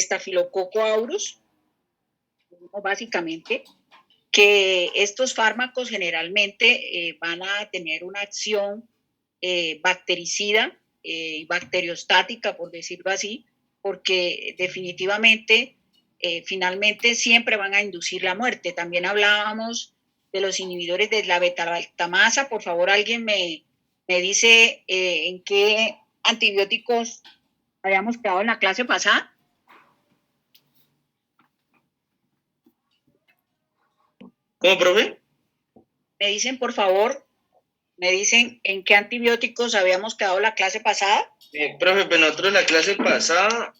Staphylococcus aureus, básicamente, que estos fármacos generalmente van a tener una acción bactericida y bacteriostática, por decirlo así, porque definitivamente, finalmente, siempre van a inducir la muerte. También hablábamos de los inhibidores de la beta-lactamasa. Por favor, alguien me dice en qué antibióticos habíamos quedado en la clase pasada. ¿Cómo, profe? Me dicen, por favor, me dicen en qué antibióticos habíamos quedado la clase pasada. Profe, pues nosotros la clase pasada,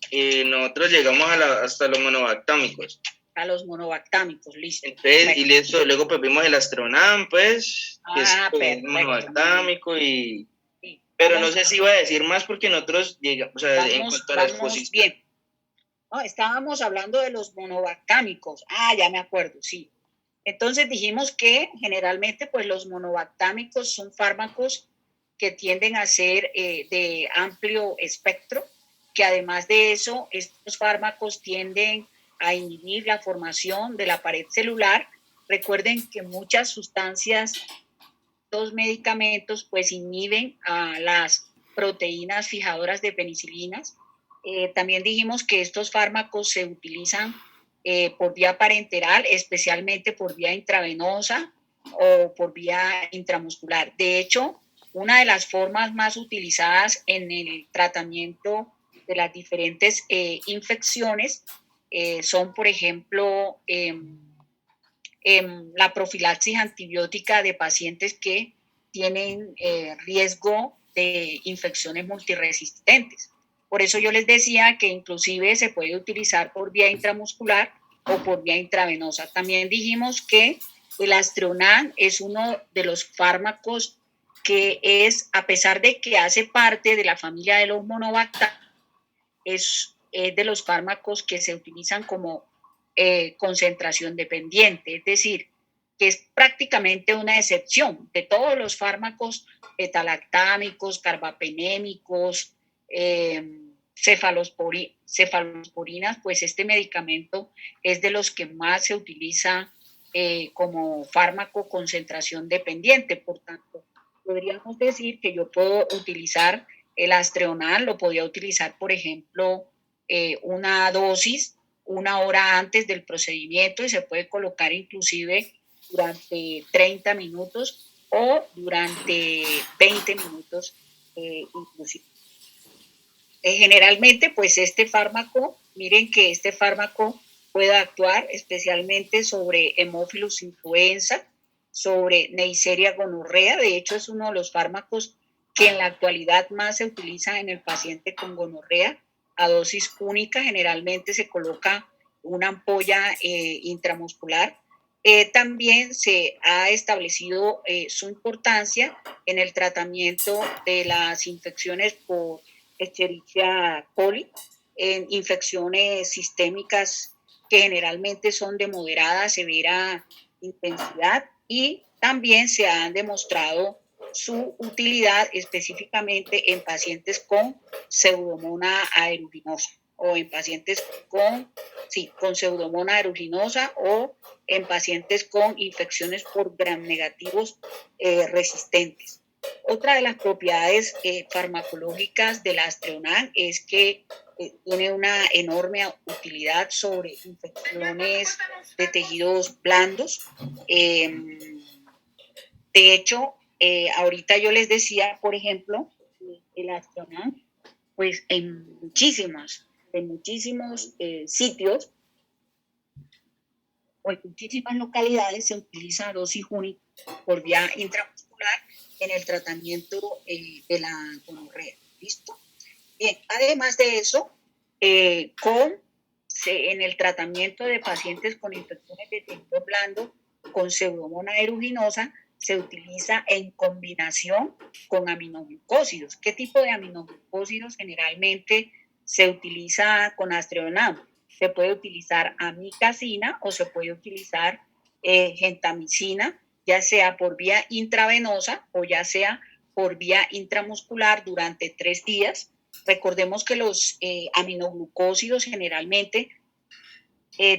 nosotros llegamos hasta los monobactámicos. A los monobactámicos, listo. Entonces, y luego pues vimos el Astronam, pues, que es monobactámico y... Sí, pero no sé si iba a decir más porque nosotros llegamos, o sea, en cuanto a la exposición. Bien. No, estábamos hablando de los monobactámicos. Ya me acuerdo, sí. Entonces dijimos que generalmente pues los monobactámicos son fármacos que tienden a ser de amplio espectro, que además de eso, estos fármacos tienden a inhibir la formación de la pared celular. Recuerden que muchas sustancias, los medicamentos, pues inhiben a las proteínas fijadoras de penicilinas. También dijimos que estos fármacos se utilizan por vía parenteral, especialmente por vía intravenosa o por vía intramuscular. De hecho, una de las formas más utilizadas en el tratamiento de las diferentes infecciones son, por ejemplo, la profilaxis antibiótica de pacientes que tienen riesgo de infecciones multiresistentes. Por eso yo les decía que inclusive se puede utilizar por vía intramuscular o por vía intravenosa. También dijimos que el Astronam es uno de los fármacos que es, a pesar de que hace parte de la familia de los monobactámicos, es de los fármacos que se utilizan como concentración dependiente, es decir, que es prácticamente una excepción de todos los fármacos beta-lactámicos, carbapenémicos, cefalosporinas, pues este medicamento es de los que más se utiliza como fármaco concentración dependiente. Por tanto, podríamos decir que yo puedo utilizar el Astronam, lo podía utilizar, por ejemplo, una dosis 1 hora antes del procedimiento y se puede colocar inclusive durante 30 minutos o durante 20 minutos inclusive. Generalmente, pues este fármaco, miren que este fármaco puede actuar especialmente sobre Haemophilus influenza, sobre Neisseria gonorrea. De hecho, es uno de los fármacos que en la actualidad más se utiliza en el paciente con gonorrea a dosis única. Generalmente se coloca una ampolla intramuscular. También se ha establecido su importancia en el tratamiento de las infecciones por Escherichia coli, en infecciones sistémicas que generalmente son de moderada a severa intensidad, y también se han demostrado su utilidad específicamente en pacientes con Pseudomonas aeruginosa o en pacientes con Pseudomonas aeruginosa o en pacientes con infecciones por gram negativos resistentes. Otra de las propiedades farmacológicas del Astronam es que tiene una enorme utilidad sobre infecciones de tejidos blandos. De hecho, ahorita yo les decía, por ejemplo, el Astronam, pues en muchísimos sitios o en muchísimas localidades se utiliza dosis única por vía intramuscular en el tratamiento de la gonorrea. ¿Listo? Bien, además de eso, en el tratamiento de pacientes con infecciones de tejido blando con Pseudomonas aeruginosa se utiliza en combinación con aminoglucósidos. ¿Qué tipo de aminoglucósidos generalmente se utiliza con Astronam? Se puede utilizar amikacina o se puede utilizar gentamicina, ya sea por vía intravenosa o ya sea por vía intramuscular durante 3 días. Recordemos que los aminoglucósidos generalmente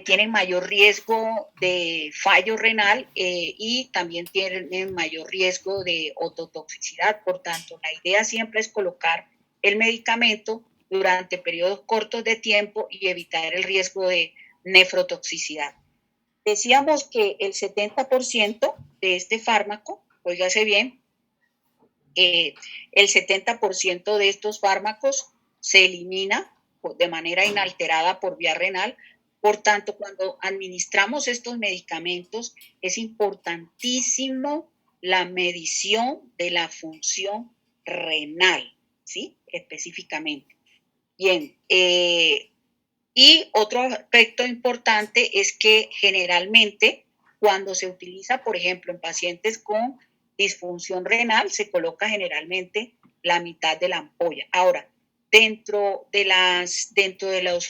tienen mayor riesgo de fallo renal y también tienen mayor riesgo de ototoxicidad. Por tanto, la idea siempre es colocar el medicamento durante periodos cortos de tiempo y evitar el riesgo de nefrotoxicidad. Decíamos que el 70% de este fármaco, óigase bien, el 70% de estos fármacos se elimina de manera inalterada por vía renal. Por tanto, cuando administramos estos medicamentos, es importantísimo la medición de la función renal, ¿sí? Específicamente. Bien, y otro aspecto importante es que generalmente cuando se utiliza, por ejemplo, en pacientes con disfunción renal, se coloca generalmente la mitad de la ampolla. Ahora, dentro de las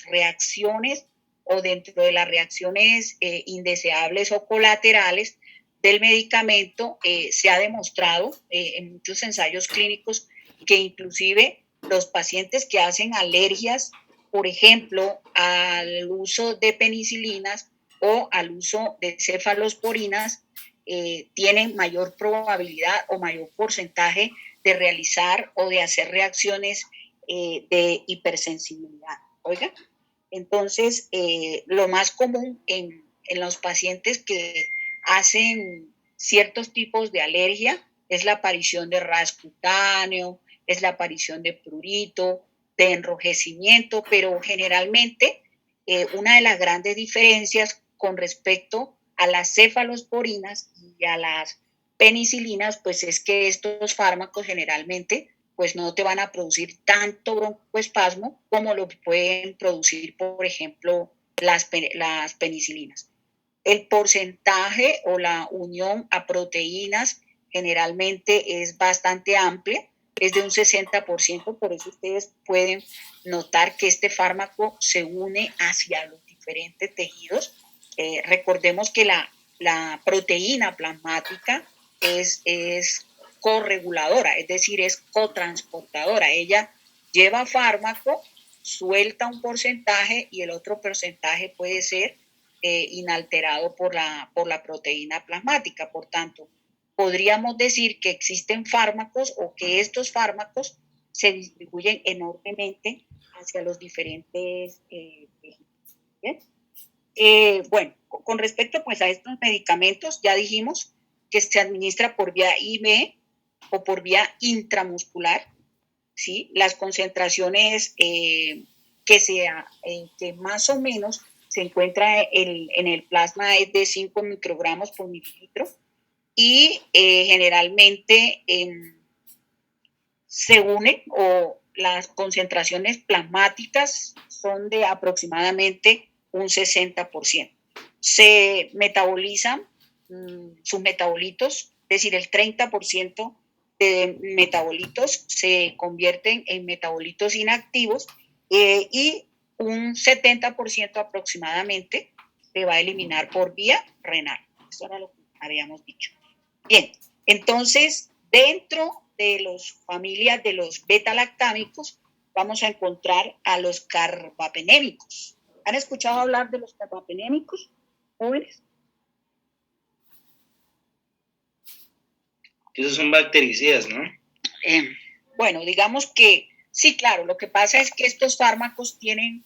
reacciones o dentro de las reacciones indeseables o colaterales del medicamento, se ha demostrado en muchos ensayos clínicos que inclusive los pacientes que hacen alergias, por ejemplo, al uso de penicilinas o al uso de cefalosporinas, tienen mayor probabilidad o mayor porcentaje de realizar o de hacer reacciones de hipersensibilidad. Oiga, entonces, lo más común en los pacientes que hacen ciertos tipos de alergia es la aparición de ras cutáneo, es la aparición de prurito, de enrojecimiento, pero generalmente una de las grandes diferencias con respecto a las cefalosporinas y a las penicilinas, pues es que estos fármacos generalmente pues no te van a producir tanto broncoespasmo como lo pueden producir, por ejemplo, las penicilinas. El porcentaje o la unión a proteínas generalmente es bastante amplia, es de un 60%, por eso ustedes pueden notar que este fármaco se une hacia los diferentes tejidos. Recordemos que la proteína plasmática es correguladora, es decir, es cotransportadora. Ella lleva fármaco, suelta un porcentaje y el otro porcentaje puede ser inalterado por la proteína plasmática. Por tanto, podríamos decir que existen fármacos o que estos fármacos se distribuyen enormemente hacia los diferentes tejidos. Bueno, con respecto pues a estos medicamentos, ya dijimos que se administra por vía IV o por vía intramuscular, ¿sí? Las concentraciones que más o menos se encuentra en el plasma es de 5 microgramos por mililitro y generalmente se une o las concentraciones plasmáticas son de aproximadamente un 60%. Se metabolizan sus metabolitos, es decir, el 30% de metabolitos se convierten en metabolitos inactivos y un 70% aproximadamente se va a eliminar por vía renal. Eso era lo que habíamos dicho. Bien, entonces, dentro de las familias de los beta-lactámicos, vamos a encontrar a los carbapenémicos. ¿Han escuchado hablar de los carbapenémicos, jóvenes? Esos son bactericidas, ¿no? Bueno, digamos que sí, claro, lo que pasa es que estos fármacos tienen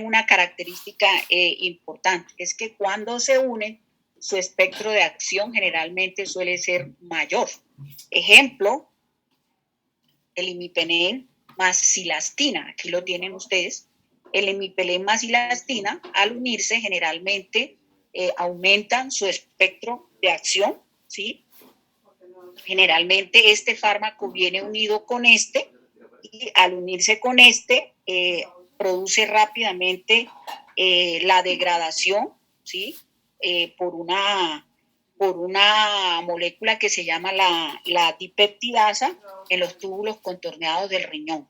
una característica importante, es que cuando se unen, su espectro de acción generalmente suele ser mayor. Ejemplo, el imipenem más cilastina, aquí lo tienen ustedes. El imipenem más cilastina, al unirse generalmente aumentan su espectro de acción, ¿sí? Generalmente este fármaco viene unido con este y al unirse con este produce rápidamente la degradación, ¿sí? Por una molécula que se llama la dipeptidasa en los túbulos contorneados del riñón.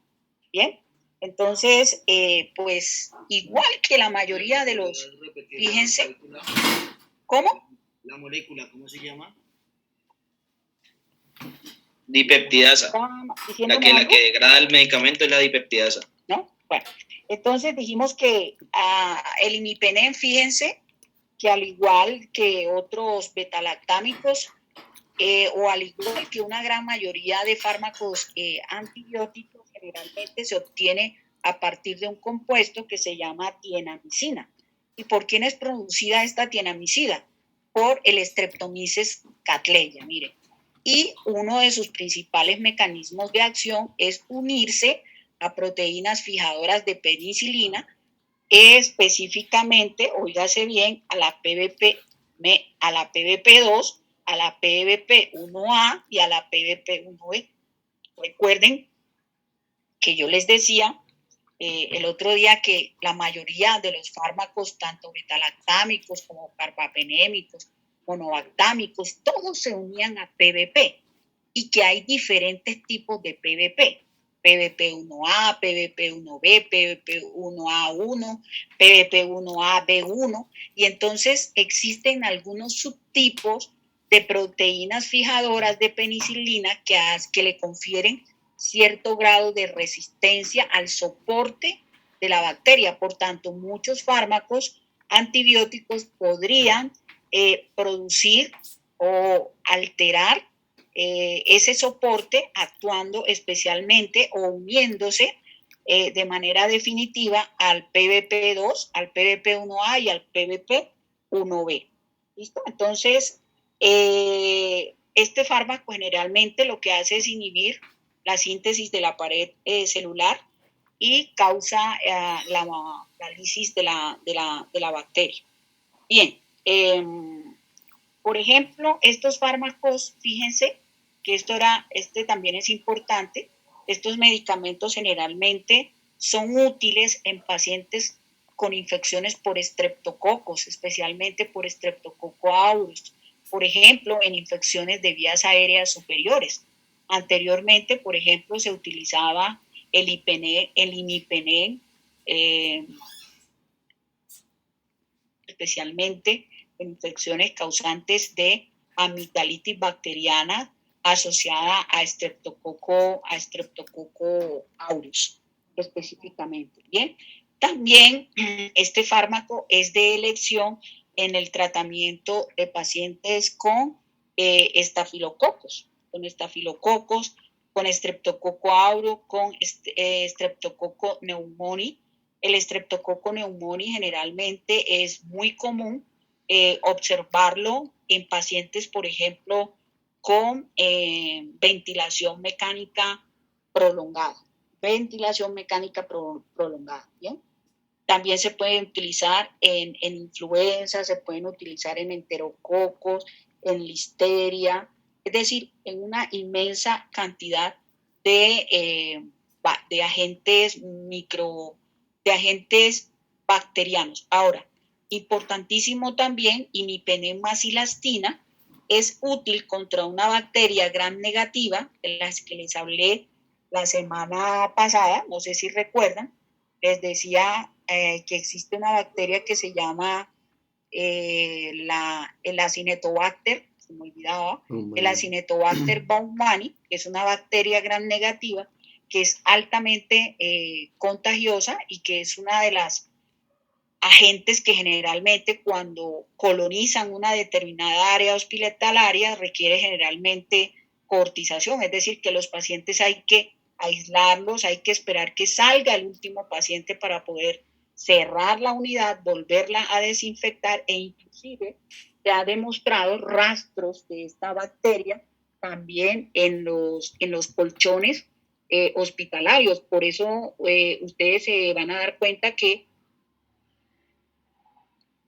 Bien, entonces, pues igual que la mayoría de los, fíjense, ¿cómo? La molécula, ¿cómo se llama? Dipeptidasa. La que degrada el medicamento es la dipeptidasa. ¿No? Bueno, entonces dijimos que el imipenem, fíjense, que al igual que otros betalactámicos, o al igual que una gran mayoría de fármacos antibióticos, generalmente se obtiene a partir de un compuesto que se llama tienamicina. ¿Y por quién es producida esta tienamicina? Por el Streptomyces cattleya, miren. Y uno de sus principales mecanismos de acción es unirse a proteínas fijadoras de penicilina, específicamente, óigase bien, a la PBP2, a la PBP1A y a la PBP1B. Recuerden que yo les decía el otro día que la mayoría de los fármacos, tanto betalactámicos como carbapenémicos, monobactámicos, todos se unían a PBP y que hay diferentes tipos de PBP. PBP1A, PBP1B, PBP1A1, PBP1AB1, y entonces existen algunos subtipos de proteínas fijadoras de penicilina que le confieren cierto grado de resistencia al soporte de la bacteria. Por tanto, muchos fármacos antibióticos podrían producir o alterar ese soporte, actuando especialmente o uniéndose de manera definitiva al PBP2, al PBP1A y al PBP1B. ¿Listo? Entonces, este fármaco generalmente lo que hace es inhibir la síntesis de la pared celular y causa la lisis de la bacteria. Bien, por ejemplo, estos fármacos, fíjense que este también es importante. Estos medicamentos generalmente son útiles en pacientes con infecciones por estreptococos, especialmente por Streptococcus aureus, por ejemplo, en infecciones de vías aéreas superiores. Anteriormente, por ejemplo, se utilizaba el imipenem, especialmente en infecciones causantes de amigdalitis bacteriana asociada a Streptococcus aureus, específicamente. Bien, también este fármaco es de elección en el tratamiento de pacientes con estafilococos, con Streptococcus aureus, con Streptococcus pneumoniae. El Streptococcus pneumoniae generalmente es muy común observarlo en pacientes, por ejemplo, con ventilación mecánica prolongada. ¿Bien? También se puede utilizar en influenza, se pueden utilizar en enterococos, en listeria, es decir, en una inmensa cantidad de agentes de agentes bacterianos. Ahora, importantísimo también, imipenem macilastina es útil contra una bacteria gram negativa, de las que les hablé la semana pasada, no sé si recuerdan, les decía que existe una bacteria que se llama el Acinetobacter, se me olvidaba, el Acinetobacter baumannii, que es una bacteria gram negativa, que es altamente contagiosa y que es una de las agentes que generalmente cuando colonizan una determinada área hospitalaria requiere generalmente coortización, es decir, que los pacientes hay que aislarlos, hay que esperar que salga el último paciente para poder cerrar la unidad, volverla a desinfectar e inclusive se ha demostrado rastros de esta bacteria también en los colchones hospitalarios. Por eso ustedes se van a dar cuenta que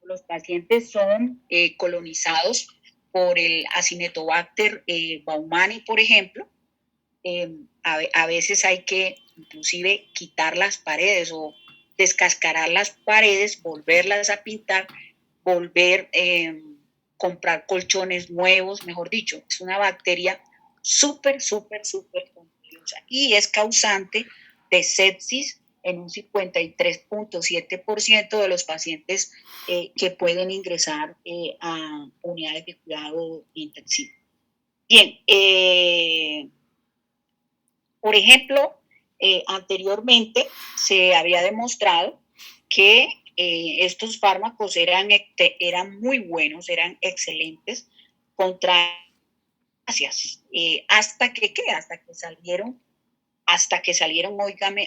los pacientes son colonizados por el Acinetobacter baumannii, por ejemplo. A veces hay que inclusive quitar las paredes o descascarar las paredes, volverlas a pintar, comprar colchones nuevos, mejor dicho. Es una bacteria súper contagiosa y es causante de sepsis en un 53.7% de los pacientes que pueden ingresar a unidades de cuidado intensivo. Bien, Por ejemplo, anteriormente se había demostrado que estos fármacos eran muy buenos, eran excelentes contra hasta que salieron,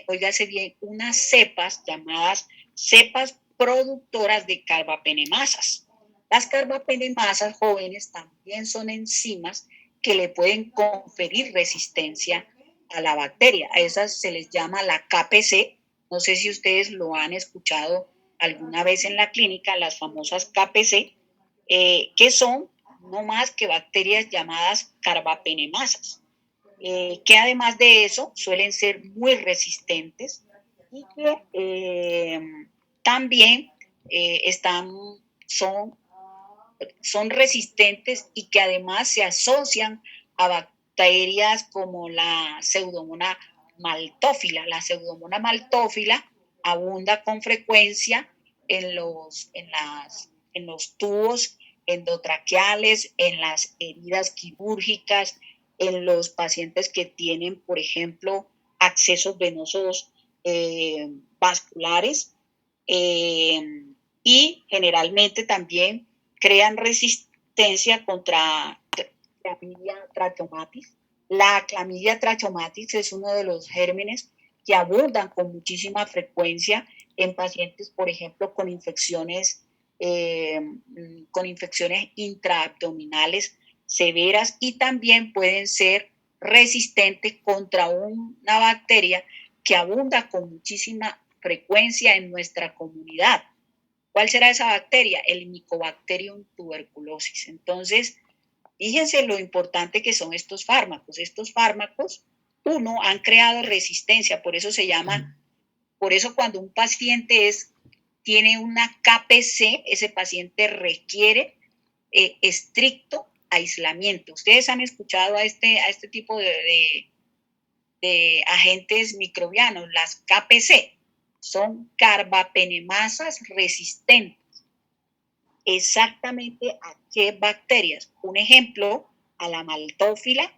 óigase bien, unas cepas llamadas cepas productoras de carbapenemasas. Las carbapenemasas jóvenes también son enzimas que le pueden conferir resistencia a la bacteria. A esas se les llama la KPC. No sé si ustedes lo han escuchado alguna vez en la clínica, las famosas KPC, que son no más que bacterias llamadas carbapenemasas, que además de eso suelen ser muy resistentes y que también son resistentes y que además se asocian a bacterias como la Pseudomonas maltófila. La Pseudomonas maltófila abunda con frecuencia en los tubos endotraqueales, en las heridas quirúrgicas, en los pacientes que tienen, por ejemplo, accesos venosos vasculares, y generalmente también crean resistencia contra Clamidia trachomatis. La Clamidia trachomatis es uno de los gérmenes que abundan con muchísima frecuencia en pacientes, por ejemplo, con infecciones intraabdominales severas, y también pueden ser resistentes contra una bacteria que abunda con muchísima frecuencia en nuestra comunidad. ¿Cuál será esa bacteria? El Mycobacterium tuberculosis. Entonces, fíjense lo importante que son estos fármacos. Estos fármacos, han creado resistencia, por eso se llaman, por eso cuando un paciente tiene una KPC, ese paciente requiere estricto aislamiento. Ustedes han escuchado a este tipo de agentes microbianos, las KPC, son carbapenemasas resistentes. Exactamente a qué bacterias. Un ejemplo, a la maltófila,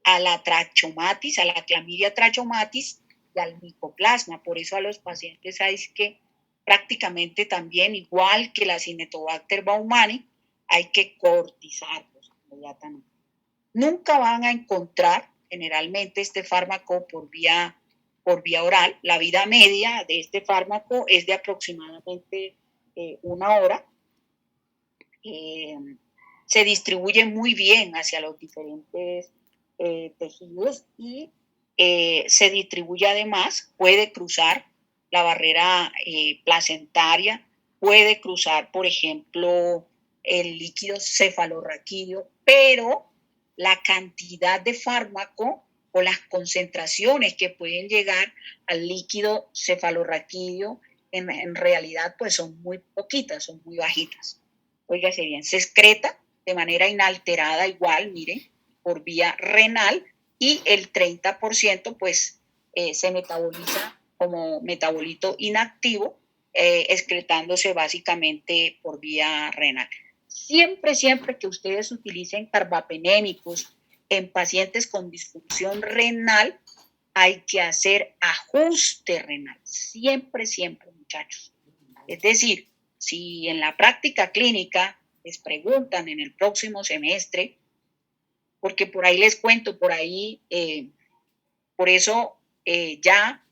a la trachomatis, a la Clamidia trachomatis y al micoplasma. Por eso a los pacientes hay que prácticamente también, igual que la Cinetobacter baumannii, hay que cortizarlos inmediatamente. Nunca van a encontrar generalmente este fármaco por vía oral. La vida media de este fármaco es de aproximadamente 1 hora. Se distribuye muy bien hacia los diferentes tejidos y se distribuye además, puede cruzar la barrera placentaria, puede cruzar, por ejemplo, el líquido cefalorraquídeo, pero la cantidad de fármaco o las concentraciones que pueden llegar al líquido cefalorraquídeo en realidad pues son muy poquitas, son muy bajitas. Óigase bien, se excreta de manera inalterada igual, miren, por vía renal, y el 30% pues se metaboliza como metabolito inactivo, excretándose básicamente por vía renal. Siempre que ustedes utilicen carbapenémicos en pacientes con disfunción renal, hay que hacer ajuste renal. Siempre, muchachos. Es decir, si en la práctica clínica les preguntan en el próximo semestre, porque por ahí les cuento, por eso ya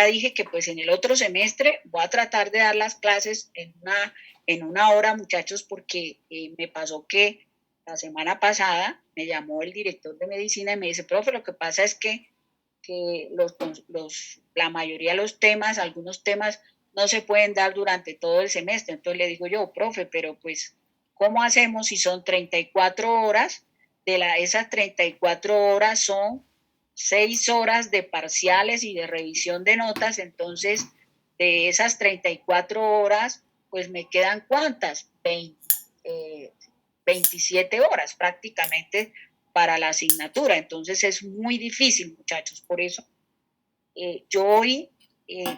dije que pues en el otro semestre voy a tratar de dar las clases en una hora, muchachos, porque me pasó que la semana pasada me llamó el director de medicina y me dice, profe, lo que pasa es que la mayoría de los temas, algunos temas no se pueden dar durante todo el semestre. Entonces le digo yo, profe, pero pues, ¿cómo hacemos si son 34 horas? Esas 34 horas son 6 horas de parciales y de revisión de notas. Entonces, de esas 34 horas, pues me quedan ¿cuántas? 27 horas prácticamente para la asignatura. Entonces es muy difícil, muchachos. Por eso yo hoy,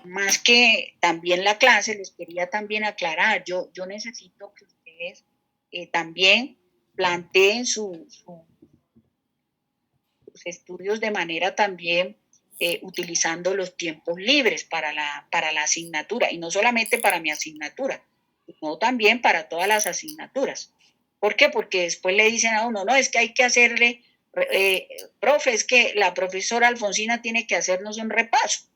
más que también la clase, les quería también aclarar, yo necesito que ustedes también planteen sus estudios de manera también utilizando los tiempos libres para la asignatura, y no solamente para mi asignatura, sino también para todas las asignaturas. ¿Por qué? Porque después le dicen a uno, no, es que hay que hacerle, profe, es que la profesora Alfonsina tiene que hacernos un repaso.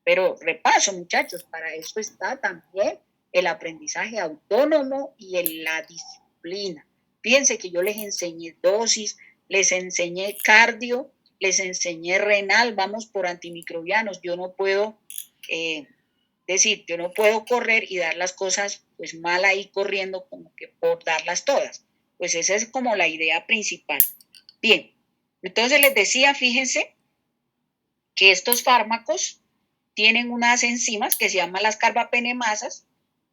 Pero repaso, muchachos, para eso está también el aprendizaje autónomo y la disciplina. Fíjense que yo les enseñé dosis, les enseñé cardio, les enseñé renal, vamos por antimicrobianos. Yo no puedo yo no puedo correr y dar las cosas pues mal ahí corriendo como que por darlas todas. Pues esa es como la idea principal. Bien, entonces les decía, fíjense que estos fármacos tienen unas enzimas que se llaman las carbapenemasas,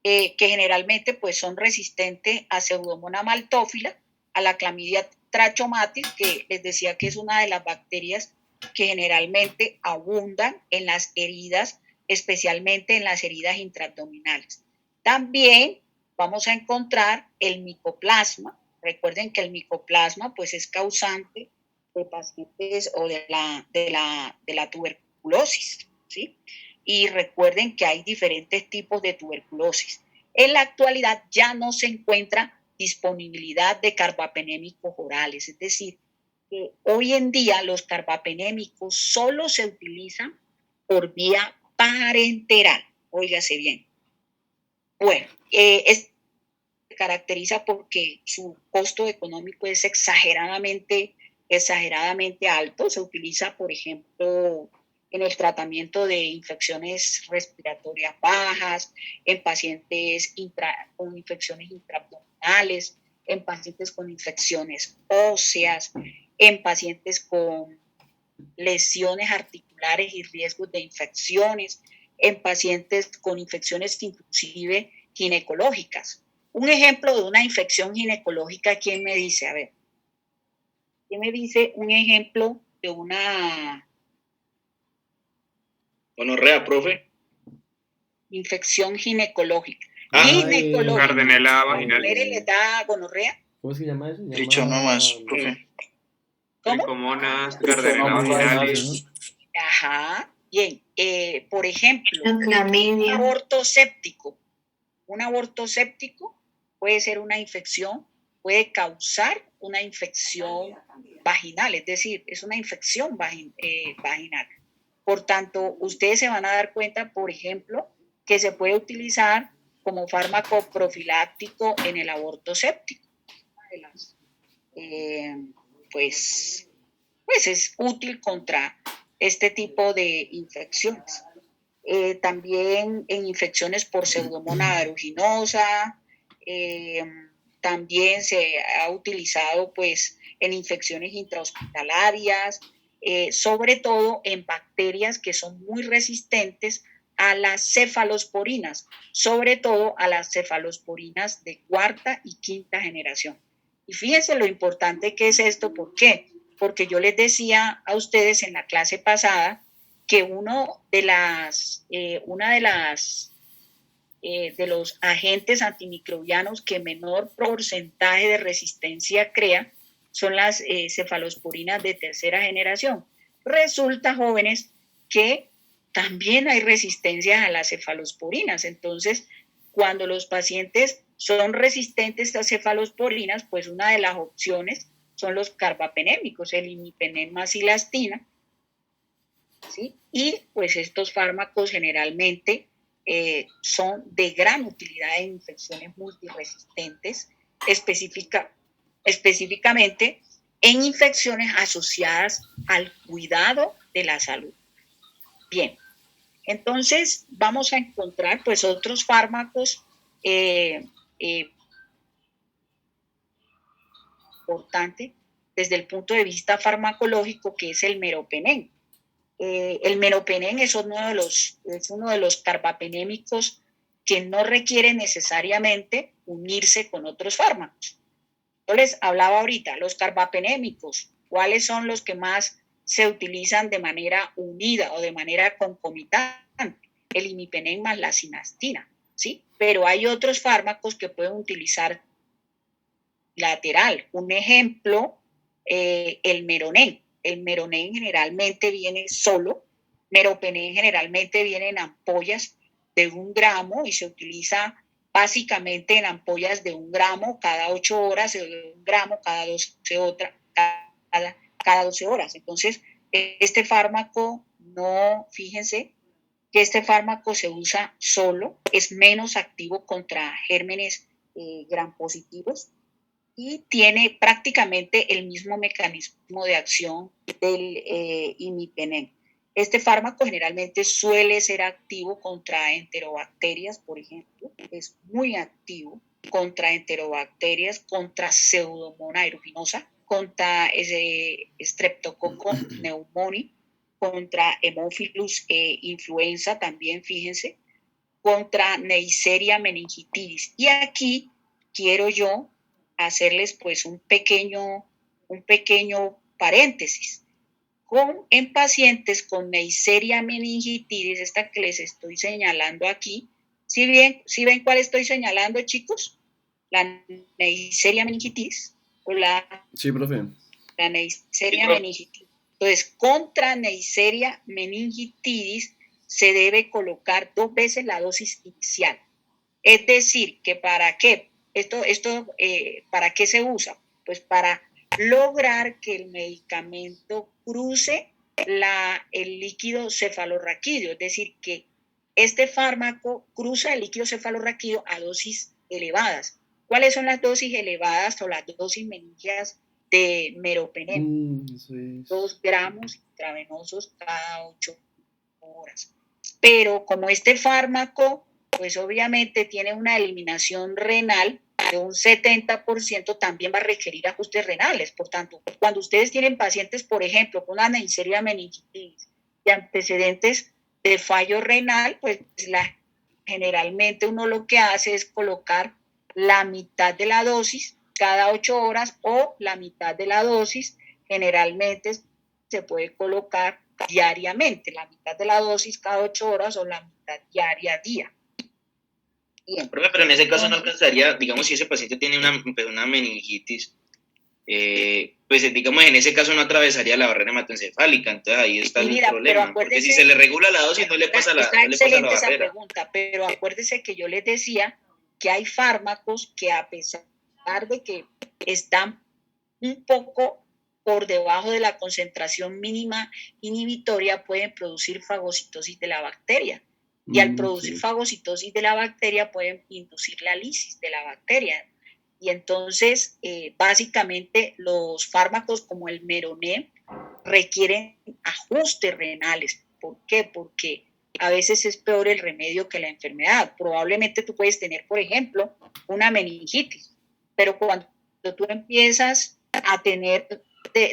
que generalmente pues son resistentes a Pseudomonas maltófila, a la clamidia trachomatis, que les decía que es una de las bacterias que generalmente abundan en las heridas, especialmente en las heridas intraabdominales. También vamos a encontrar el micoplasma. Recuerden que el micoplasma pues es causante de pacientes o de la tuberculosis, ¿sí? Y recuerden que hay diferentes tipos de tuberculosis. En la actualidad ya no se encuentra disponibilidad de carbapenémicos orales, es decir, que hoy en día los carbapenémicos solo se utilizan por vía parenteral, óigase bien. Bueno, se caracteriza porque su costo económico es exageradamente alto. Se utiliza, por ejemplo, en el tratamiento de infecciones respiratorias bajas, en pacientes con infecciones intraabdominales, en pacientes con infecciones óseas, en pacientes con lesiones articulares y riesgos de infecciones, en pacientes con infecciones inclusive ginecológicas. Un ejemplo de una infección ginecológica, ¿quién me dice? A ver, ¿quién me dice un ejemplo de una gonorrea, profe? Infección ginecológica. Ginecológica. Gardnerella vaginal. ¿Le da gonorrea? ¿Cómo se llama eso? Trichomonas, profe. ¿Cómo? Trichomonas, Gardnerella vaginalis. Ajá, bien. Por ejemplo, un aborto séptico. Un aborto séptico puede ser una infección, puede causar una infección vaginal, es decir, es una infección vaginal. Por tanto, ustedes se van a dar cuenta, por ejemplo, que se puede utilizar como fármaco profiláctico en el aborto séptico. Pues es útil contra este tipo de infecciones. También en infecciones por Pseudomonas aeruginosa, también se ha utilizado pues en infecciones intrahospitalarias, sobre todo en bacterias que son muy resistentes a las cefalosporinas, sobre todo a las cefalosporinas de cuarta y quinta generación. Y fíjense lo importante que es esto, ¿por qué? Porque yo les decía a ustedes en la clase pasada que uno de los agentes antimicrobianos que menor porcentaje de resistencia crea son las cefalosporinas de tercera generación. Resulta, jóvenes, que también hay resistencia a las cefalosporinas. Entonces, cuando los pacientes son resistentes a cefalosporinas, pues una de las opciones son los carbapenémicos, el imipenem más cilastina, ¿sí? Y pues estos fármacos generalmente son de gran utilidad en infecciones multiresistentes, específicamente en infecciones asociadas al cuidado de la salud. Bien, entonces vamos a encontrar pues otros fármacos importantes desde el punto de vista farmacológico, que es el meropenem. El meropenem es uno de los carbapenémicos que no requiere necesariamente unirse con otros fármacos. Yo les hablaba ahorita, los carbapenémicos, ¿cuáles son los que más se utilizan de manera unida o de manera concomitante? El imipenem más la cilastina, ¿sí? Pero hay otros fármacos que pueden utilizar lateral. Un ejemplo, el meronem. el Meronen generalmente viene solo, Meropenem generalmente viene en ampollas de 1 gramo y se utiliza básicamente en ampollas de 1 gramo cada 8 horas, de 1 gramo cada 12 horas. Entonces, este fármaco fíjense que este fármaco se usa solo, es menos activo contra gérmenes gram positivos y tiene prácticamente el mismo mecanismo de acción del imipenem. Este fármaco generalmente suele ser activo contra enterobacterias, por ejemplo, es muy activo contra enterobacterias, contra Pseudomonas aeruginosa, contra Streptococcus pneumoniae, contra Haemophilus influenza también, fíjense, contra Neisseria meningitidis. Y aquí quiero yo hacerles pues un pequeño paréntesis. En pacientes con Neisseria meningitidis, esta que les estoy señalando aquí, ¿sí ven cuál estoy señalando, chicos? La Neisseria meningitidis o Sí, profe. La Neisseria meningitidis. Entonces, contra Neisseria meningitidis se debe colocar 2 veces la dosis inicial. Es decir, que ¿para qué? ¿Para qué se usa? Pues para lograr que el medicamento cruce el líquido cefalorraquídeo, es decir, que este fármaco cruza el líquido cefalorraquídeo a dosis elevadas. ¿Cuáles son las dosis elevadas o las dosis meningias de Meropenem? 2 gramos intravenosos cada 8 horas. Pero como este fármaco, pues obviamente tiene una eliminación renal de un 70%, también va a requerir ajustes renales. Por tanto, cuando ustedes tienen pacientes, por ejemplo, con una Neisseria meningitidis y antecedentes de fallo renal, pues generalmente uno lo que hace es colocar la mitad de la dosis cada 8 horas o la mitad de la dosis generalmente se puede colocar diariamente, la mitad de la dosis cada 8 horas o la mitad diaria a día. Bien. Pero en ese caso no alcanzaría, digamos, si ese paciente tiene una meningitis, pues digamos, en ese caso no atravesaría la barrera hematoencefálica, entonces ahí está el problema, porque si se le regula la dosis no le pasa la barrera. Está excelente esa pregunta, pero acuérdese que yo les decía que hay fármacos que a pesar de que están un poco por debajo de la concentración mínima inhibitoria pueden producir fagocitosis de la bacteria. Y al producir fagocitosis de la bacteria pueden inducir la lisis de la bacteria. Y entonces, básicamente, los fármacos como el Meronem requieren ajustes renales. ¿Por qué? Porque a veces es peor el remedio que la enfermedad. Probablemente tú puedes tener, por ejemplo, una meningitis, pero cuando tú empiezas a tener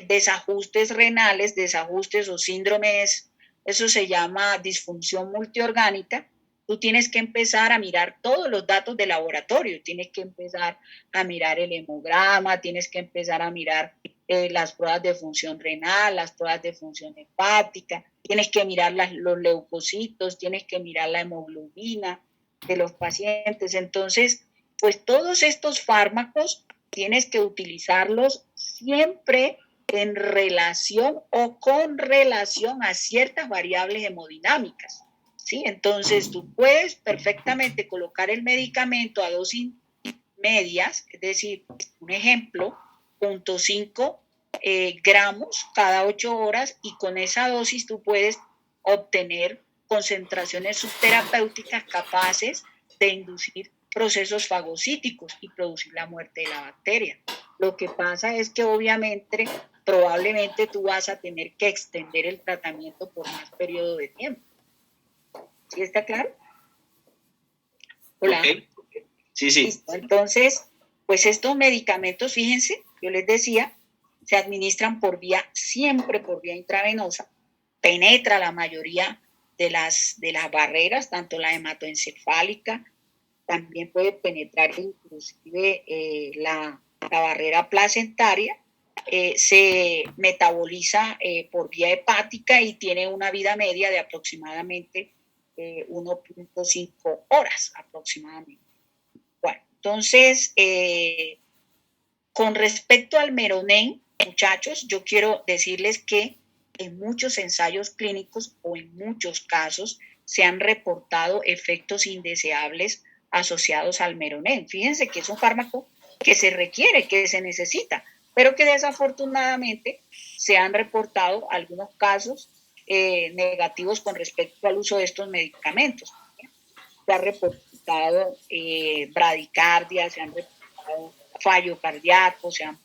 desajustes renales, desajustes o síndromes, eso se llama disfunción multiorgánica, tú tienes que empezar a mirar todos los datos de laboratorio, tienes que empezar a mirar el hemograma, tienes que empezar a mirar las pruebas de función renal, las pruebas de función hepática, tienes que mirar los leucocitos, tienes que mirar la hemoglobina de los pacientes. Entonces, pues todos estos fármacos tienes que utilizarlos siempre en relación o con relación a ciertas variables hemodinámicas, ¿sí? Entonces, tú puedes perfectamente colocar el medicamento a dosis medias, es decir, un ejemplo, 0.5 gramos cada 8 horas y con esa dosis tú puedes obtener concentraciones subterapéuticas capaces de inducir procesos fagocíticos y producir la muerte de la bacteria. Lo que pasa es que obviamente probablemente tú vas a tener que extender el tratamiento por más periodo de tiempo. ¿Sí está claro? Hola. Okay. Sí, sí. Listo. Entonces, pues estos medicamentos, fíjense, yo les decía, se administran siempre por vía intravenosa, penetra la mayoría de las barreras, tanto la hematoencefálica, también puede penetrar inclusive la barrera placentaria, se metaboliza por vía hepática y tiene una vida media de aproximadamente 1.5 horas aproximadamente. Bueno, entonces, con respecto al Meronem, muchachos, yo quiero decirles que en muchos ensayos clínicos o en muchos casos se han reportado efectos indeseables asociados al Meronen. Fíjense que es un fármaco que se requiere, que se necesita, pero que desafortunadamente se han reportado algunos casos negativos con respecto al uso de estos medicamentos. Se han reportado bradicardia, se han reportado fallo cardíaco, se han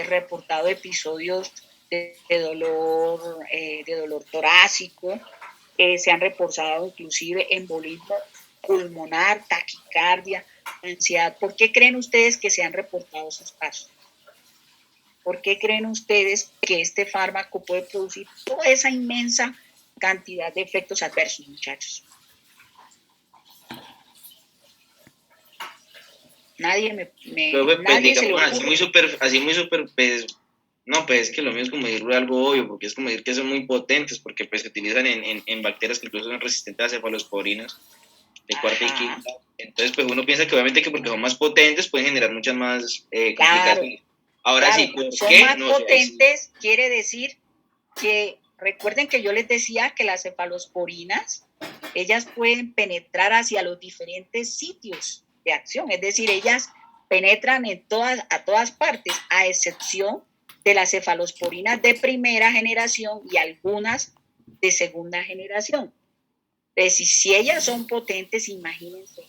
reportado episodios de dolor torácico, se han reportado inclusive embolismo pulmonar, taquicardia, ansiedad. ¿Por qué creen ustedes que se han reportado esos casos? ¿Por qué creen ustedes que este fármaco puede producir toda esa inmensa cantidad de efectos adversos, muchachos? Nadie nadie se le ocurre. Así muy súper, pues, no, pues es que lo mío es como decir algo obvio, porque es como decir que son muy potentes, porque pues se utilizan en bacterias que incluso son resistentes a cefalosporinas de cuarta y quinta. Entonces, pues uno piensa que obviamente que porque son más potentes pueden generar muchas más complicaciones. Ahora sí, ¿por son qué? más potentes, quiere decir que, recuerden que yo les decía que las cefalosporinas, ellas pueden penetrar hacia los diferentes sitios de acción, es decir, ellas penetran a todas partes, a excepción de las cefalosporinas de primera generación y algunas de segunda generación. Entonces, si ellas son potentes, imagínense,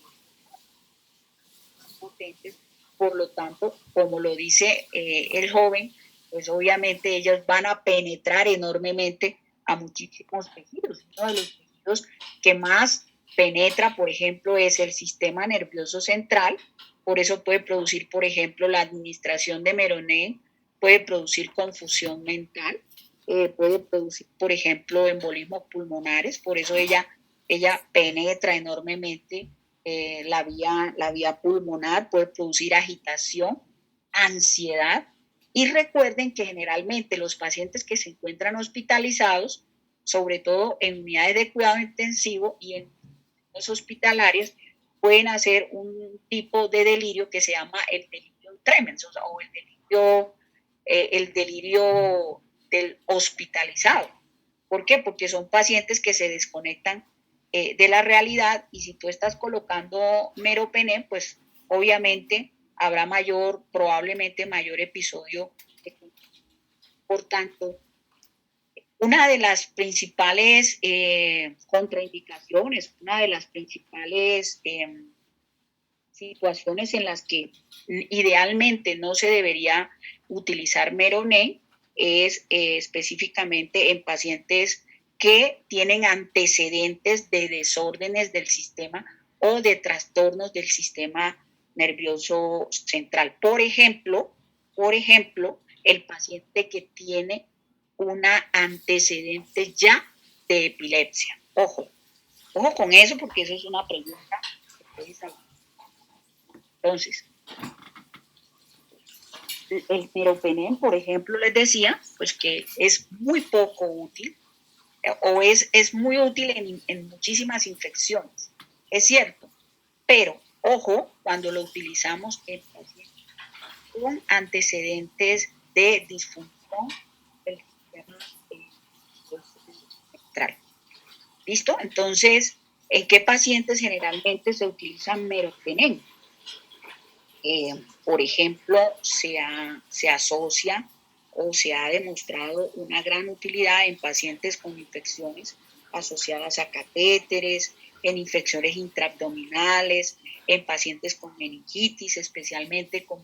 potentes, por lo tanto, como lo dice el joven, pues obviamente ellas van a penetrar enormemente a muchísimos tejidos. Uno de los tejidos que más penetra, por ejemplo, es el sistema nervioso central, por eso puede producir, por ejemplo, la administración de Meronen, puede producir confusión mental, puede producir, por ejemplo, embolismos pulmonares, por eso ella penetra enormemente la vía pulmonar, puede producir agitación, ansiedad. Y recuerden que generalmente los pacientes que se encuentran hospitalizados, sobre todo en unidades de cuidado intensivo y en los hospitalarios, pueden hacer un tipo de delirio que se llama el delirio tremens, o el delirio del hospitalizado. ¿Por qué? Porque son pacientes que se desconectan de la realidad, y si tú estás colocando meropenem, pues obviamente habrá probablemente mayor episodio. Por tanto, una de las principales contraindicaciones, una de las principales situaciones en las que idealmente no se debería utilizar Meronen es específicamente en pacientes que tienen antecedentes de desórdenes del sistema o de trastornos del sistema nervioso central. Por ejemplo, el paciente que tiene una antecedente ya de epilepsia. Ojo con eso, porque eso es una pregunta que puedes hacer. Entonces, el meropenem, por ejemplo, les decía, pues que es muy poco útil, o es muy útil en muchísimas infecciones, es cierto, pero ojo cuando lo utilizamos en pacientes con antecedentes de disfunción del sistema central. ¿Listo? Entonces, ¿en qué pacientes generalmente se utiliza meropenem? Por ejemplo, se asocia o se ha demostrado una gran utilidad en pacientes con infecciones asociadas a catéteres, en infecciones intraabdominales, en pacientes con meningitis, especialmente con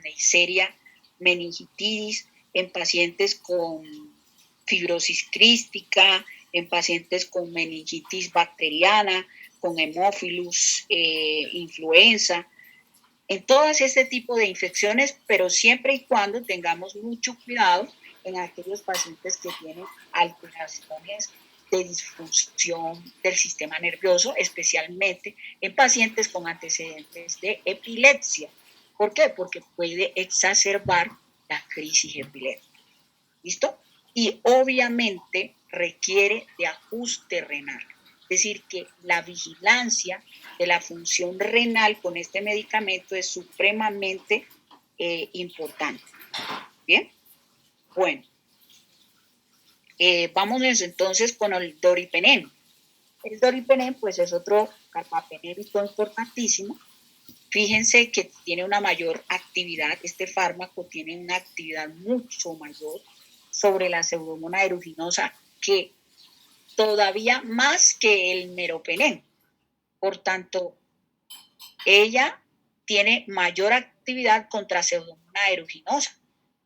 Neisseria meningitidis, en pacientes con fibrosis crística, en pacientes con meningitis bacteriana, con hemófilus, influenza, en todas este tipo de infecciones, pero siempre y cuando tengamos mucho cuidado en aquellos pacientes que tienen alteraciones de disfunción del sistema nervioso, especialmente en pacientes con antecedentes de epilepsia. ¿Por qué? Porque puede exacerbar la crisis epiléptica. ¿Listo? Y obviamente requiere de ajuste renal. Es decir, que la vigilancia de la función renal con este medicamento es supremamente importante. Bien, bueno, vámonos entonces con el doripenem. El doripenem pues es otro carbapenémico importantísimo. Fíjense que tiene una mayor actividad, este fármaco tiene una actividad mucho mayor sobre la pseudomonas aeruginosa que todavía más que el meropenem. Por tanto, ella tiene mayor actividad contra pseudomonas aeruginosa,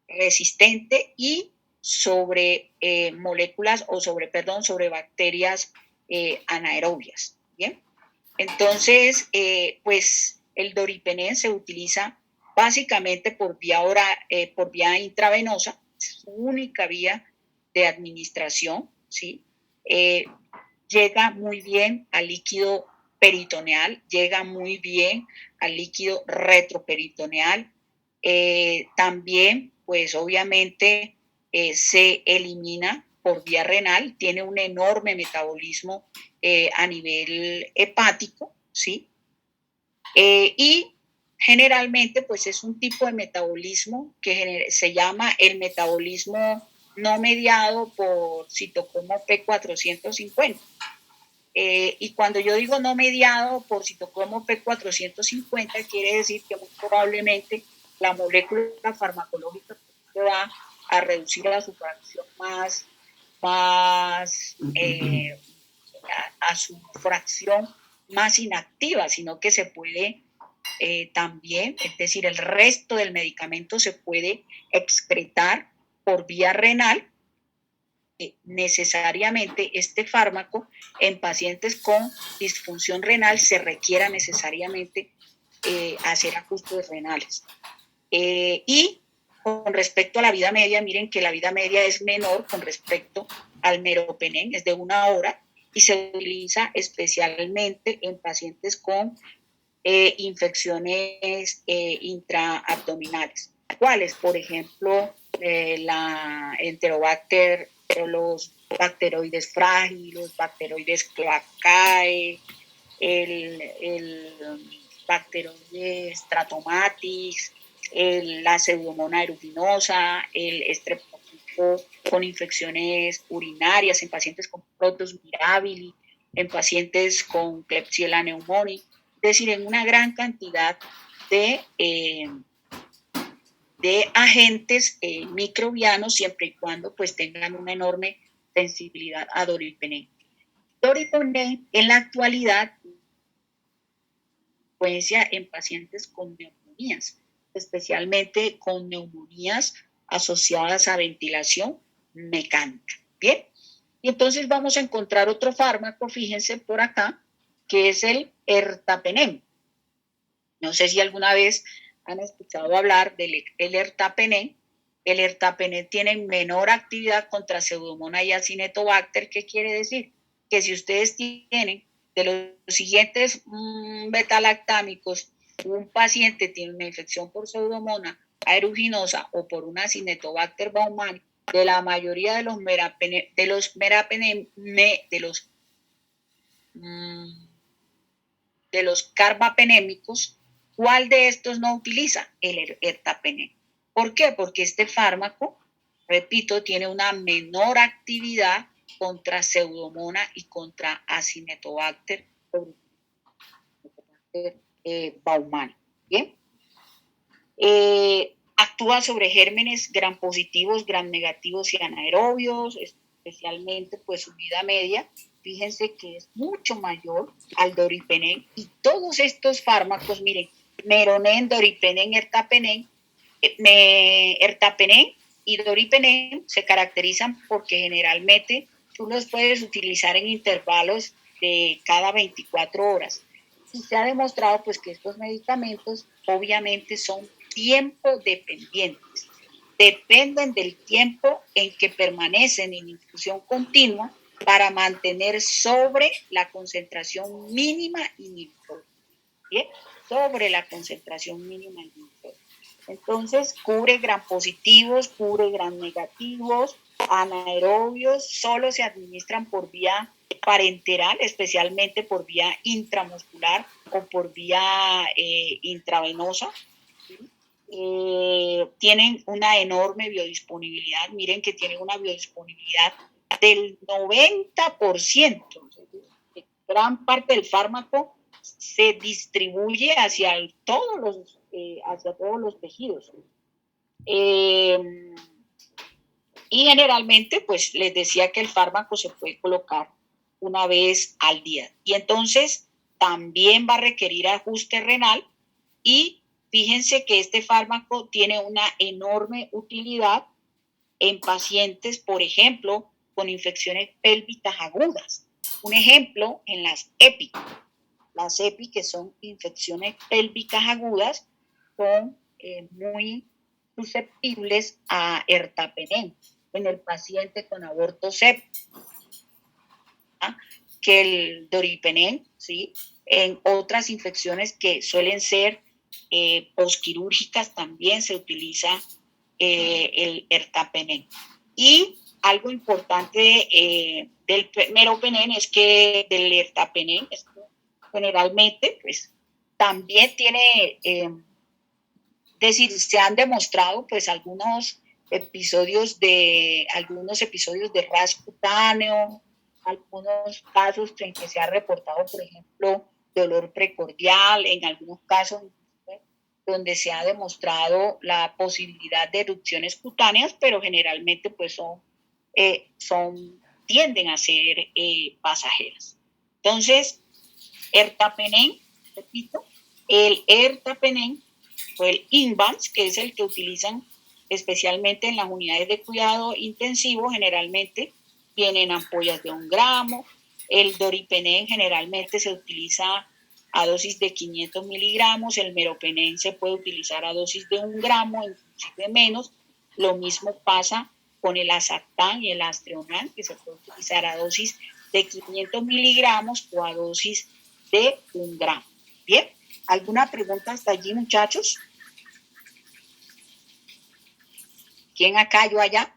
resistente y sobre moléculas o sobre bacterias anaerobias. Bien, entonces, pues el doripenem se utiliza básicamente por vía intravenosa, es su única vía de administración, ¿sí? Llega muy bien al líquido peritoneal, llega muy bien al líquido retroperitoneal. También, pues obviamente, se elimina por vía renal, tiene un enorme metabolismo a nivel hepático, ¿sí? Y generalmente, pues es un tipo de metabolismo que se llama el metabolismo no mediado por citocromo P450. Y cuando yo digo no mediado por citocromo P450, quiere decir que muy probablemente la molécula farmacológica se va a reducir a su fracción a su fracción más inactiva, sino que se puede también, es decir, el resto del medicamento se puede excretar por vía renal. Necesariamente este fármaco en pacientes con disfunción renal se requiera necesariamente hacer ajustes renales. Y con respecto a la vida media, miren que la vida media es menor con respecto al meropenem, es de 1 hora, y se utiliza especialmente en pacientes con infecciones intraabdominales. ¿Cuáles? Por ejemplo, la Enterobacter, los bacteroides frágiles, los bacteroides cloacae, el bacteroides stratomatics, la pseudomonas aeruginosa, el estreptococo con infecciones urinarias en pacientes con Proteus mirabilis, en pacientes con Klebsiella pneumoniae, es decir, en una gran cantidad de agentes microbianos, siempre y cuando pues tengan una enorme sensibilidad a doripenem. Doripenem en la actualidad frecuencia en pacientes con neumonías, especialmente con neumonías asociadas a ventilación mecánica. Bien, y entonces vamos a encontrar otro fármaco, fíjense por acá, que es el ertapenem. No sé si alguna vez han escuchado hablar del ertapenem. El ertapenem tiene menor actividad contra Pseudomonas y Acinetobacter. ¿Qué quiere decir? Que si ustedes tienen de los siguientes betalactámicos, un paciente tiene una infección por Pseudomonas aeruginosa o por una Acinetobacter baumannii, de la mayoría de los carbapenémicos, ¿cuál de estos no utiliza? El ertapenem. ¿Por qué? Porque este fármaco, repito, tiene una menor actividad contra Pseudomonas y contra Acinetobacter baumannii. Bien. Actúa sobre gérmenes gram positivos, gram negativos y anaerobios, especialmente pues su vida media. Fíjense que es mucho mayor al doripenem, y todos estos fármacos, miren, meronem, doripenem, ertapenem y doripenem se caracterizan porque generalmente tú los puedes utilizar en intervalos de cada 24 horas. Y se ha demostrado pues que estos medicamentos obviamente son tiempo dependientes. Dependen del tiempo en que permanecen en infusión continua para mantener sobre la concentración mínima inhibitoria. ¿Bien? Sobre la concentración mínima inhibitoria. Entonces, cubre gram positivos, cubre gram negativos, anaerobios, solo se administran por vía parenteral, especialmente por vía intramuscular o por vía intravenosa. ¿Sí? tienen una enorme biodisponibilidad. Miren que tienen una biodisponibilidad del 90%. Gran parte del fármaco se distribuye hacia todos los tejidos. Y generalmente, pues les decía que el fármaco se puede colocar una vez al día. Y entonces también va a requerir ajuste renal y fíjense que este fármaco tiene una enorme utilidad en pacientes, por ejemplo, con infecciones pélvicas agudas. Un ejemplo en las EPI. Las EPI, que son infecciones pélvicas agudas, son muy susceptibles a ertapenem en el paciente con aborto séptico, ¿ah? Que el doripenem, ¿sí? En otras infecciones que suelen ser posquirúrgicas también se utiliza el ertapenem. Y algo importante del meropenem es que del ertapenem generalmente pues también tiene decir, se han demostrado pues algunos episodios de ras cutáneo, algunos casos en que se ha reportado, por ejemplo, dolor precordial, en algunos casos donde se ha demostrado la posibilidad de erupciones cutáneas, pero generalmente pues tienden a ser pasajeras. Entonces, ertapenem, repito, el ertapenem o el Invans, que es el que utilizan especialmente en las unidades de cuidado intensivo, generalmente vienen ampollas de 1 gramo. El doripenem generalmente se utiliza a dosis de 500 miligramos, el meropenem se puede utilizar a dosis de 1 gramo, inclusive menos. Lo mismo pasa con el Azartán y el Astreonam, que se puede utilizar a dosis de 500 miligramos o a dosis de 1 gramo. Bien, ¿alguna pregunta hasta allí, muchachos? ¿Quién acá, yo allá?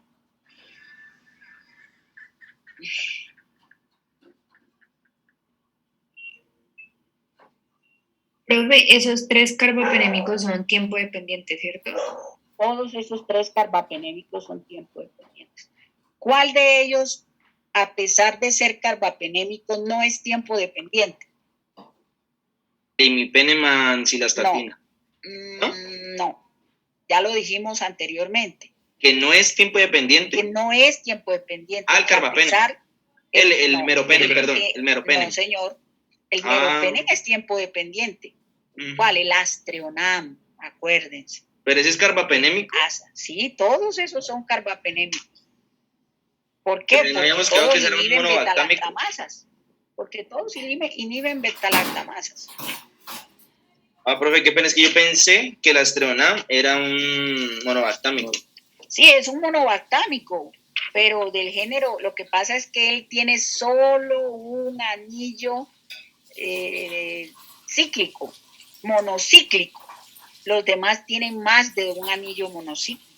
Profe, esos 3 carbapenémicos son tiempo dependientes, ¿cierto? Todos esos 3 carbapenémicos son tiempo dependientes. ¿Cuál de ellos, a pesar de ser carbapenémico, no es tiempo dependiente? Imipenem, cilastatina. No. No, ya lo dijimos anteriormente. Que no es tiempo dependiente. Que no es tiempo dependiente. El carbapenem. El meropenem, perdón, el meropenem. No, señor. El meropenem es tiempo dependiente. ¿Cuál? El Astreonam, acuérdense. ¿Pero ese es carbapenémico? Sí, todos esos son carbapenémicos. ¿Por qué? Porque no habíamos quedado que era un monobactámico. Porque todos inhiben beta-lactamasas. Profe, qué pena, es que yo pensé que el Astreonam era un monobactámico. Sí, es un monobactámico, pero del género, lo que pasa es que él tiene solo un anillo cíclico, monocíclico. Los demás tienen más de un anillo monocíclico.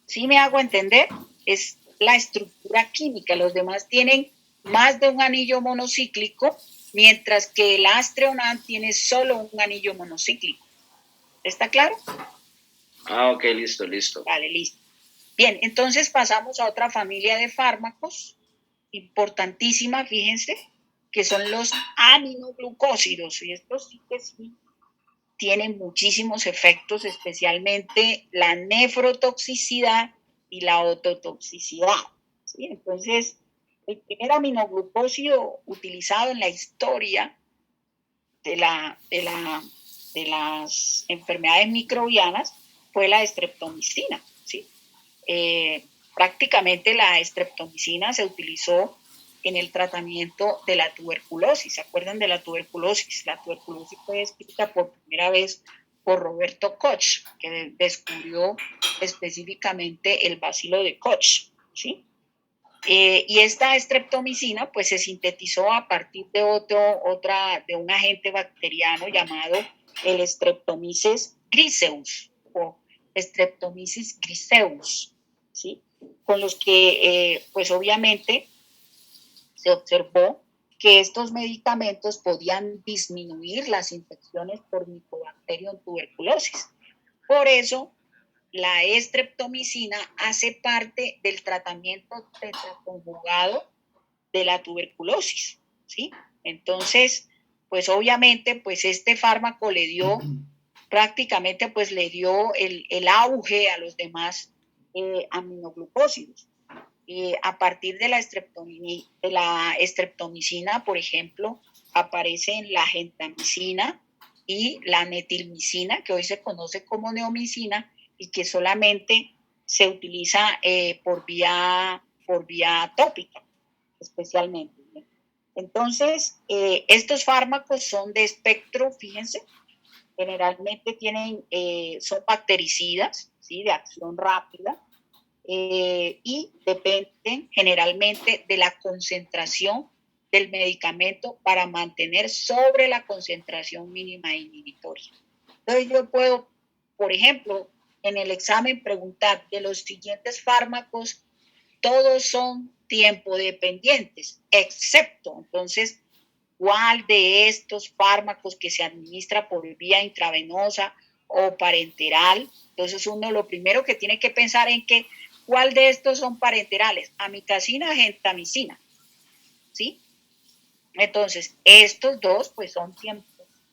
¿Sí me hago entender? Es la estructura química. Los demás tienen más de un anillo monocíclico, mientras que el Astreonam tiene solo un anillo monocíclico. ¿Está claro? Ok, listo. Vale, listo. Bien, entonces pasamos a otra familia de fármacos importantísima, fíjense, que son los aminoglucósidos. Y estos sí que sí tienen muchísimos efectos, especialmente la nefrotoxicidad y la ototoxicidad. ¿Sí? Entonces, el primer aminoglucósido utilizado en la historia de las enfermedades microbianas fue la streptomicina. ¿Sí? Prácticamente la streptomicina se utilizó en el tratamiento de la tuberculosis. ¿Se acuerdan de la tuberculosis? La tuberculosis fue descrita por primera vez por Roberto Koch, que descubrió específicamente el bacilo de Koch, ¿sí? Y esta streptomicina pues se sintetizó a partir de un agente bacteriano llamado el Streptomyces griseus o Streptomyces griseus, ¿sí? Con los que pues obviamente se observó que estos medicamentos podían disminuir las infecciones por Mycobacterium tuberculosis. Por eso, la estreptomicina hace parte del tratamiento tetraconjugado de la tuberculosis, ¿sí? Entonces, pues obviamente, pues este fármaco le dio, prácticamente pues le dio el auge a los demás aminoglucósidos. A partir de la estreptomicina, por ejemplo, aparecen la gentamicina y la netilmicina, que hoy se conoce como neomicina y que solamente se utiliza por vía tópica, especialmente. Entonces, estos fármacos son de espectro, fíjense, generalmente son bactericidas, ¿sí? De acción rápida, y dependen generalmente de la concentración del medicamento para mantener sobre la concentración mínima inhibitoria. Entonces yo puedo, por ejemplo, en el examen preguntar de los siguientes fármacos, todos son tiempo dependientes, excepto, entonces, ¿cuál de estos fármacos que se administra por vía intravenosa o parenteral? Entonces uno lo primero que tiene que pensar en que ¿cuál de estos son parenterales? Amicacina, gentamicina, ¿sí? Entonces, estos dos pues son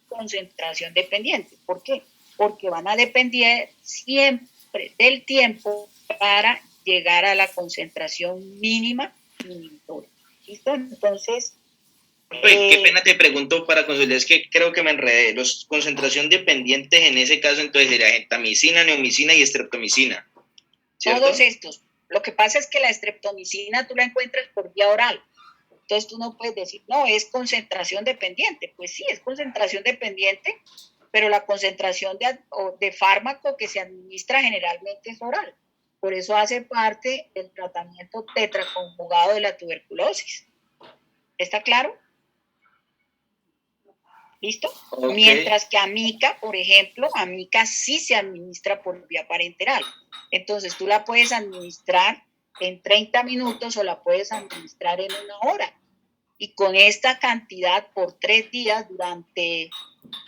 concentración dependiente. ¿Por qué? Porque van a depender siempre del tiempo para llegar a la concentración mínima inhibitoria. ¿Listo? Entonces... qué pena te pregunto para consultar, es que creo que me enredé. Los concentración dependientes en ese caso entonces sería gentamicina, neomicina y estreptomicina, ¿cierto? Todos estos. Lo que pasa es que la estreptomicina tú la encuentras por vía oral. Entonces tú no puedes decir, no, es concentración dependiente. Pues sí, es concentración dependiente, pero la concentración de fármaco que se administra generalmente es oral. Por eso hace parte del tratamiento tetraconjugado de la tuberculosis. ¿Está claro? ¿Listo? Okay. Mientras que Amica, por ejemplo, Amica sí se administra por vía parenteral. Entonces tú la puedes administrar en 30 minutos o la puedes administrar en 1 hora. Y con esta cantidad por 3 días, durante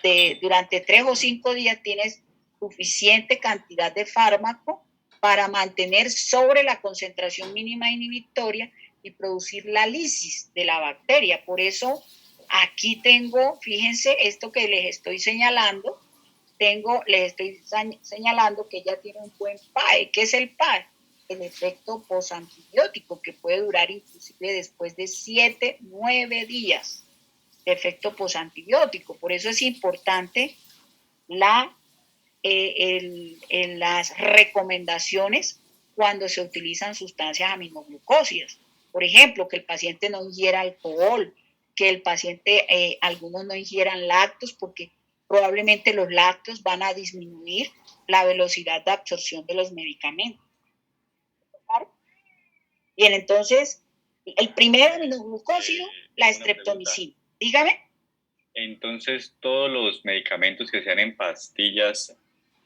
3 o 5 días, tienes suficiente cantidad de fármaco para mantener sobre la concentración mínima inhibitoria y producir la lisis de la bacteria. Por eso aquí tengo, fíjense, esto que les estoy señalando, les estoy señalando que ella tiene un buen PAE. ¿Qué es el PAE? El efecto posantibiótico, que puede durar inclusive después de 7, 9 días de efecto posantibiótico. Por eso es importante las recomendaciones cuando se utilizan sustancias aminoglucósidas. Por ejemplo, que el paciente no ingiera alcohol, que el paciente, algunos no ingieran lácteos, porque probablemente los lácteos van a disminuir la velocidad de absorción de los medicamentos. Bien, entonces, el primer aminoglucósido, la estreptomicina. Dígame. Entonces, ¿todos los medicamentos que sean en pastillas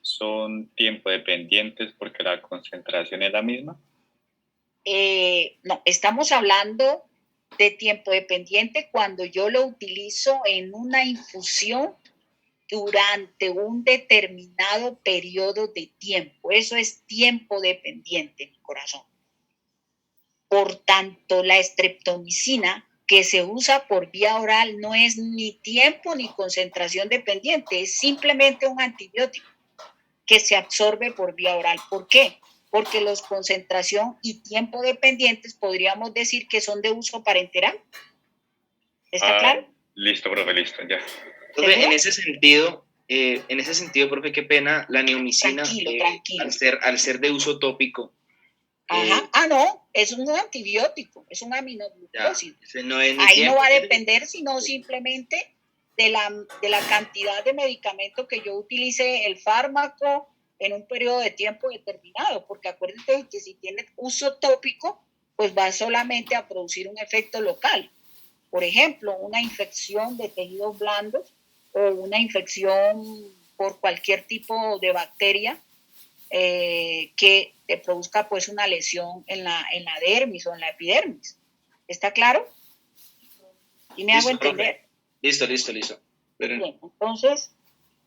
son tiempo dependientes porque la concentración es la misma? No, estamos hablando de tiempo dependiente cuando yo lo utilizo en una infusión durante un determinado periodo de tiempo. Eso es tiempo dependiente, mi corazón. Por tanto, la estreptomicina que se usa por vía oral no es ni tiempo ni concentración dependiente, es simplemente un antibiótico que se absorbe por vía oral. ¿Por qué? Porque los concentración y tiempo dependientes podríamos decir que son de uso parenteral. ¿Está claro? Listo, profe, listo, ya. Profe, en ese sentido, profe, qué pena, la neomicina, tranquilo. Al ser de uso tópico. Ajá. No, es un antibiótico, es un aminoglucósido. Ahí no va a depender, sino simplemente de la cantidad de medicamento que yo utilice el fármaco en un periodo de tiempo determinado, porque acuérdense que si tiene uso tópico, pues va solamente a producir un efecto local. Por ejemplo, una infección de tejidos blandos o una infección por cualquier tipo de bacteria que te produzca pues una lesión en la dermis o en la epidermis. ¿Está claro? ¿Y me hago entender? Listo. Bien, entonces,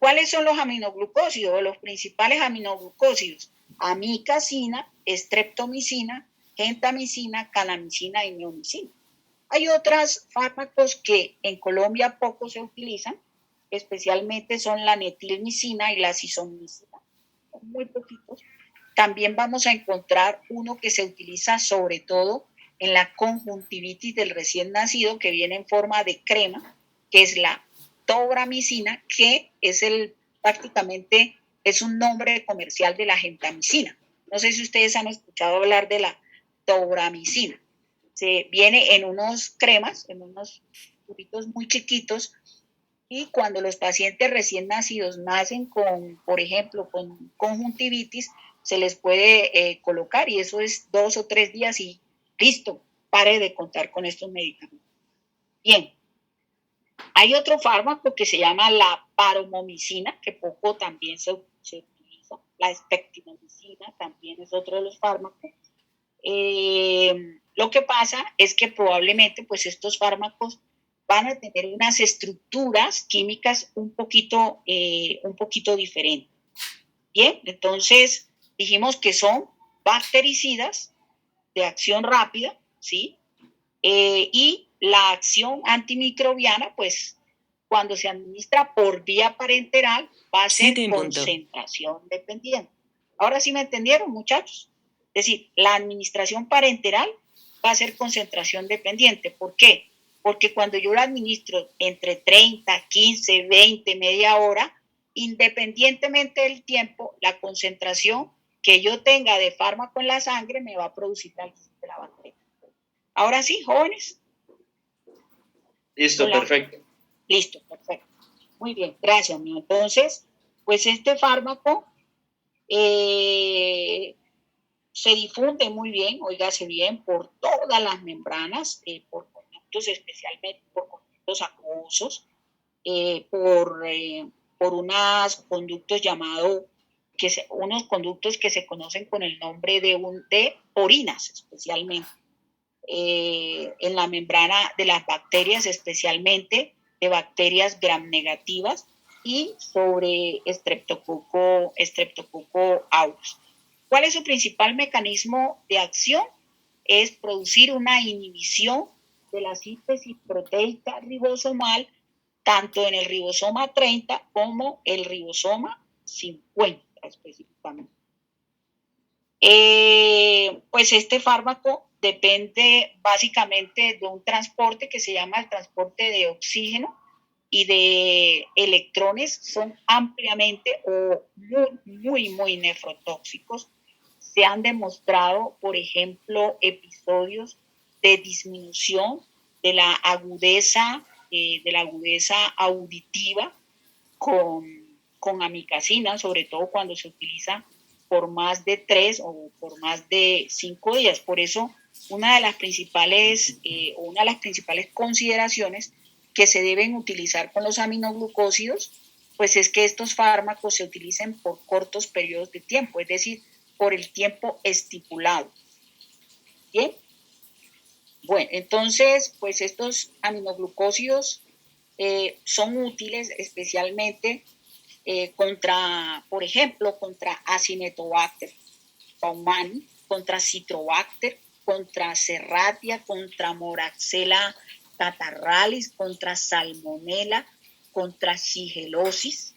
¿Cuáles son los aminoglucósidos? Los principales aminoglucósidos: amicacina, streptomicina, gentamicina, calamicina y neomicina. Hay otros fármacos que en Colombia poco se utilizan, especialmente son la netilmicina y la zizomicina, muy poquitos. También vamos a encontrar uno que se utiliza sobre todo en la conjuntivitis del recién nacido, que viene en forma de crema, que es la tobramicina, que es prácticamente es un nombre comercial de la gentamicina. No sé si ustedes han escuchado hablar de la tobramicina. Se viene en unos cremas, en unos tubitos muy chiquitos, y cuando los pacientes recién nacidos nacen con, por ejemplo, con conjuntivitis, se les puede colocar, y eso es 2 o 3 días y listo, pare de contar con estos medicamentos. Bien, hay otro fármaco que se llama la paromomicina, que poco también se utiliza. La espectinomicina también es otro de los fármacos. Lo que pasa es que probablemente pues estos fármacos van a tener unas estructuras químicas un poquito diferentes. Bien, entonces dijimos que son bactericidas de acción rápida, ¿sí? Y la acción antimicrobiana, pues cuando se administra por vía parenteral, va a ser concentración dependiente. Ahora sí me entendieron, muchachos. Es decir, la administración parenteral va a ser concentración dependiente. ¿Por qué? Porque cuando yo la administro entre 30, 15, 20, media hora, independientemente del tiempo, la concentración que yo tenga de fármaco en la sangre me va a producir la bacteria. Ahora sí, jóvenes. Listo, perfecto. Listo, perfecto. Muy bien, gracias, mío. Entonces, pues este fármaco se difunde muy bien, óigase bien, por todas las membranas, por conductos, especialmente por conductos acuosos, por unos conductos llamados, unos conductos que se conocen con el nombre de porinas, especialmente. En la membrana de las bacterias, especialmente de bacterias gram negativas, y sobre Streptococcus aureus. ¿Cuál es su principal mecanismo de acción? Es producir una inhibición de la síntesis proteica ribosomal, tanto en el ribosoma 30 como el ribosoma 50 específicamente. Pues este fármaco depende básicamente de un transporte que se llama el transporte de oxígeno y de electrones. Son ampliamente o muy nefrotóxicos. Se han demostrado, por ejemplo, episodios de disminución de la agudeza auditiva con amicacina, sobre todo cuando se utiliza por más de 3 o por más de 5 días. Por eso, una de las principales consideraciones que se deben utilizar con los aminoglucósidos, pues es que estos fármacos se utilicen por cortos periodos de tiempo, es decir, por el tiempo estipulado. ¿Bien? Bueno, entonces, pues estos aminoglucósidos son útiles especialmente contra, por ejemplo, contra Acinetobacter baumannii, contra Citrobacter, contra Serratia, contra Moraxella catarrhalis, contra Salmonella, contra Shigellosis.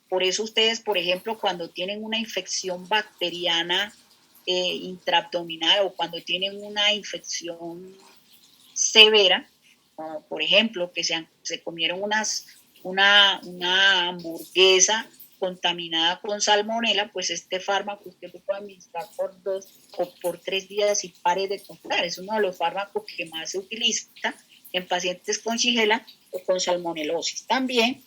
Por eso ustedes, por ejemplo, cuando tienen una infección bacteriana intraabdominal, o cuando tienen una infección severa, por ejemplo, que se comieron una hamburguesa contaminada con salmonela, pues este fármaco usted lo puede administrar por 2 o por 3 días y pare de contar. Es uno de los fármacos que más se utiliza en pacientes con Shigella o con salmonelosis. También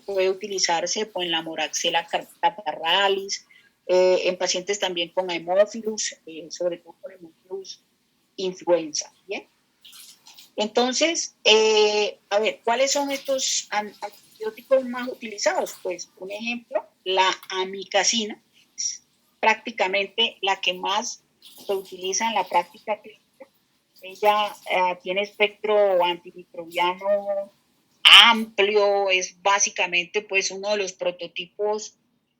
puede utilizarse pues, en la Moraxella catarrhalis, en pacientes también con Haemophilus, sobre todo con Haemophilus influenza. ¿Bien? Entonces, a ver, ¿cuáles son estos antibióticos más utilizados? Pues, un ejemplo, la amicacina, es prácticamente la que más se utiliza en la práctica clínica. Ella tiene espectro antimicrobiano amplio, es básicamente pues uno de los prototipos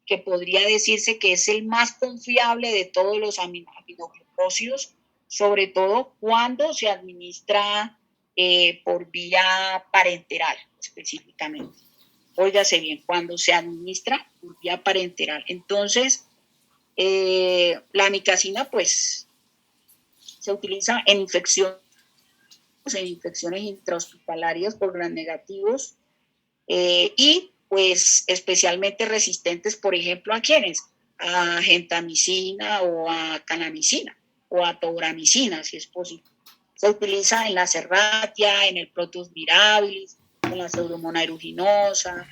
que podría decirse que es el más confiable de todos los aminoglucósidos, sobre todo cuando se administra por vía parenteral específicamente. Óigase bien, cuando se administra por vía parenteral. Entonces, la amicacina pues se utiliza en infecciones intrahospitalarias por gram negativos y pues especialmente resistentes, por ejemplo, ¿a quiénes? A gentamicina o a canamicina o a tobramicina, si es posible. Se utiliza en la serratia, en el Proteus mirabilis, en la Pseudomonas aeruginosa,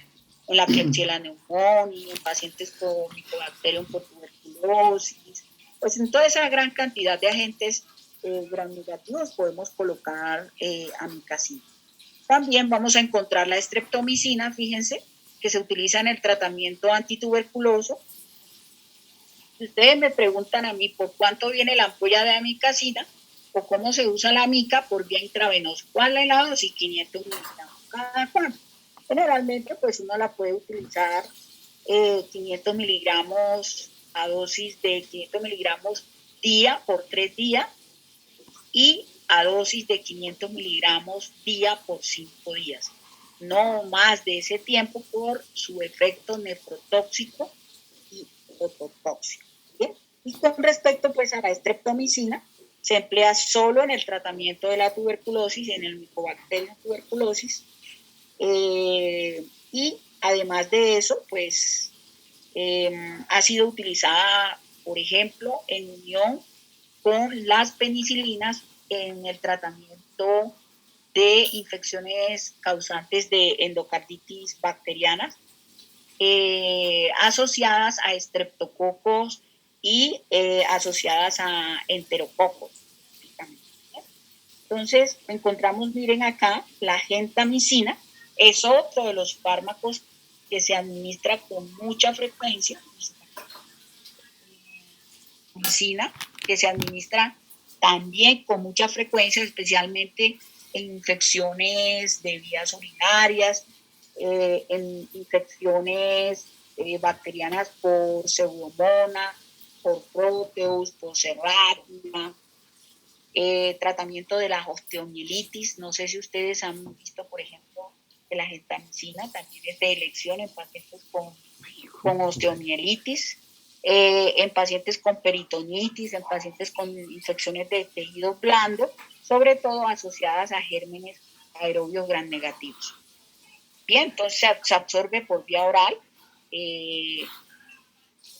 en la Klebsiella pneumoniae, en pacientes con Mycobacterium por tuberculosis. Pues en toda esa gran cantidad de agentes gram negativos podemos colocar amicacina. También vamos a encontrar la streptomicina, fíjense, que se utiliza en el tratamiento antituberculoso. Si ustedes me preguntan a mí por cuánto viene la ampolla de amicacina o cómo se usa la amica por vía intravenosa, ¿cuál es la dosis? 500 miligramos cada cuánto. Generalmente, pues uno la puede utilizar 500 miligramos a dosis de 500 miligramos día por 3 días y a dosis de 500 miligramos día por 5 días. No más de ese tiempo por su efecto nefrotóxico y ototóxico. ¿Bien? Y con respecto pues a la streptomicina, se emplea solo en el tratamiento de la tuberculosis, en el Mycobacterium tuberculosis, y además de eso, pues ha sido utilizada, por ejemplo, en unión con las penicilinas en el tratamiento de infecciones causantes de endocarditis bacterianas asociadas a estreptococos y asociadas a enterococos. Entonces, encontramos, miren acá, la gentamicina, es otro de los fármacos que se administra con mucha frecuencia. Medicina que se administra también con mucha frecuencia, especialmente en infecciones de vías urinarias, en infecciones bacterianas por Pseudomonas, por Proteus, por Serratia, tratamiento de la osteomielitis. No sé si ustedes han visto, por ejemplo, que la gentamicina también es de elección en pacientes con osteomielitis, en pacientes con peritonitis, en pacientes con infecciones de tejido blando, sobre todo asociadas a gérmenes aerobios gram negativos. Bien, entonces se absorbe por vía oral.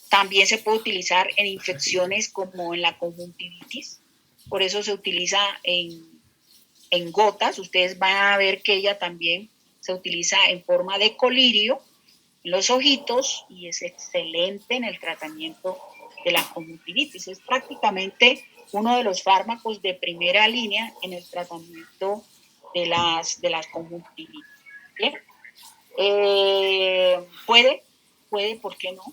También se puede utilizar en infecciones como en la conjuntivitis, por eso se utiliza en gotas. Ustedes van a ver que ella también se utiliza en forma de colirio en los ojitos y es excelente en el tratamiento de la conjuntivitis. Es prácticamente uno de los fármacos de primera línea en el tratamiento de las conjuntivitis. ¿Bien? Puede, ¿por qué no?,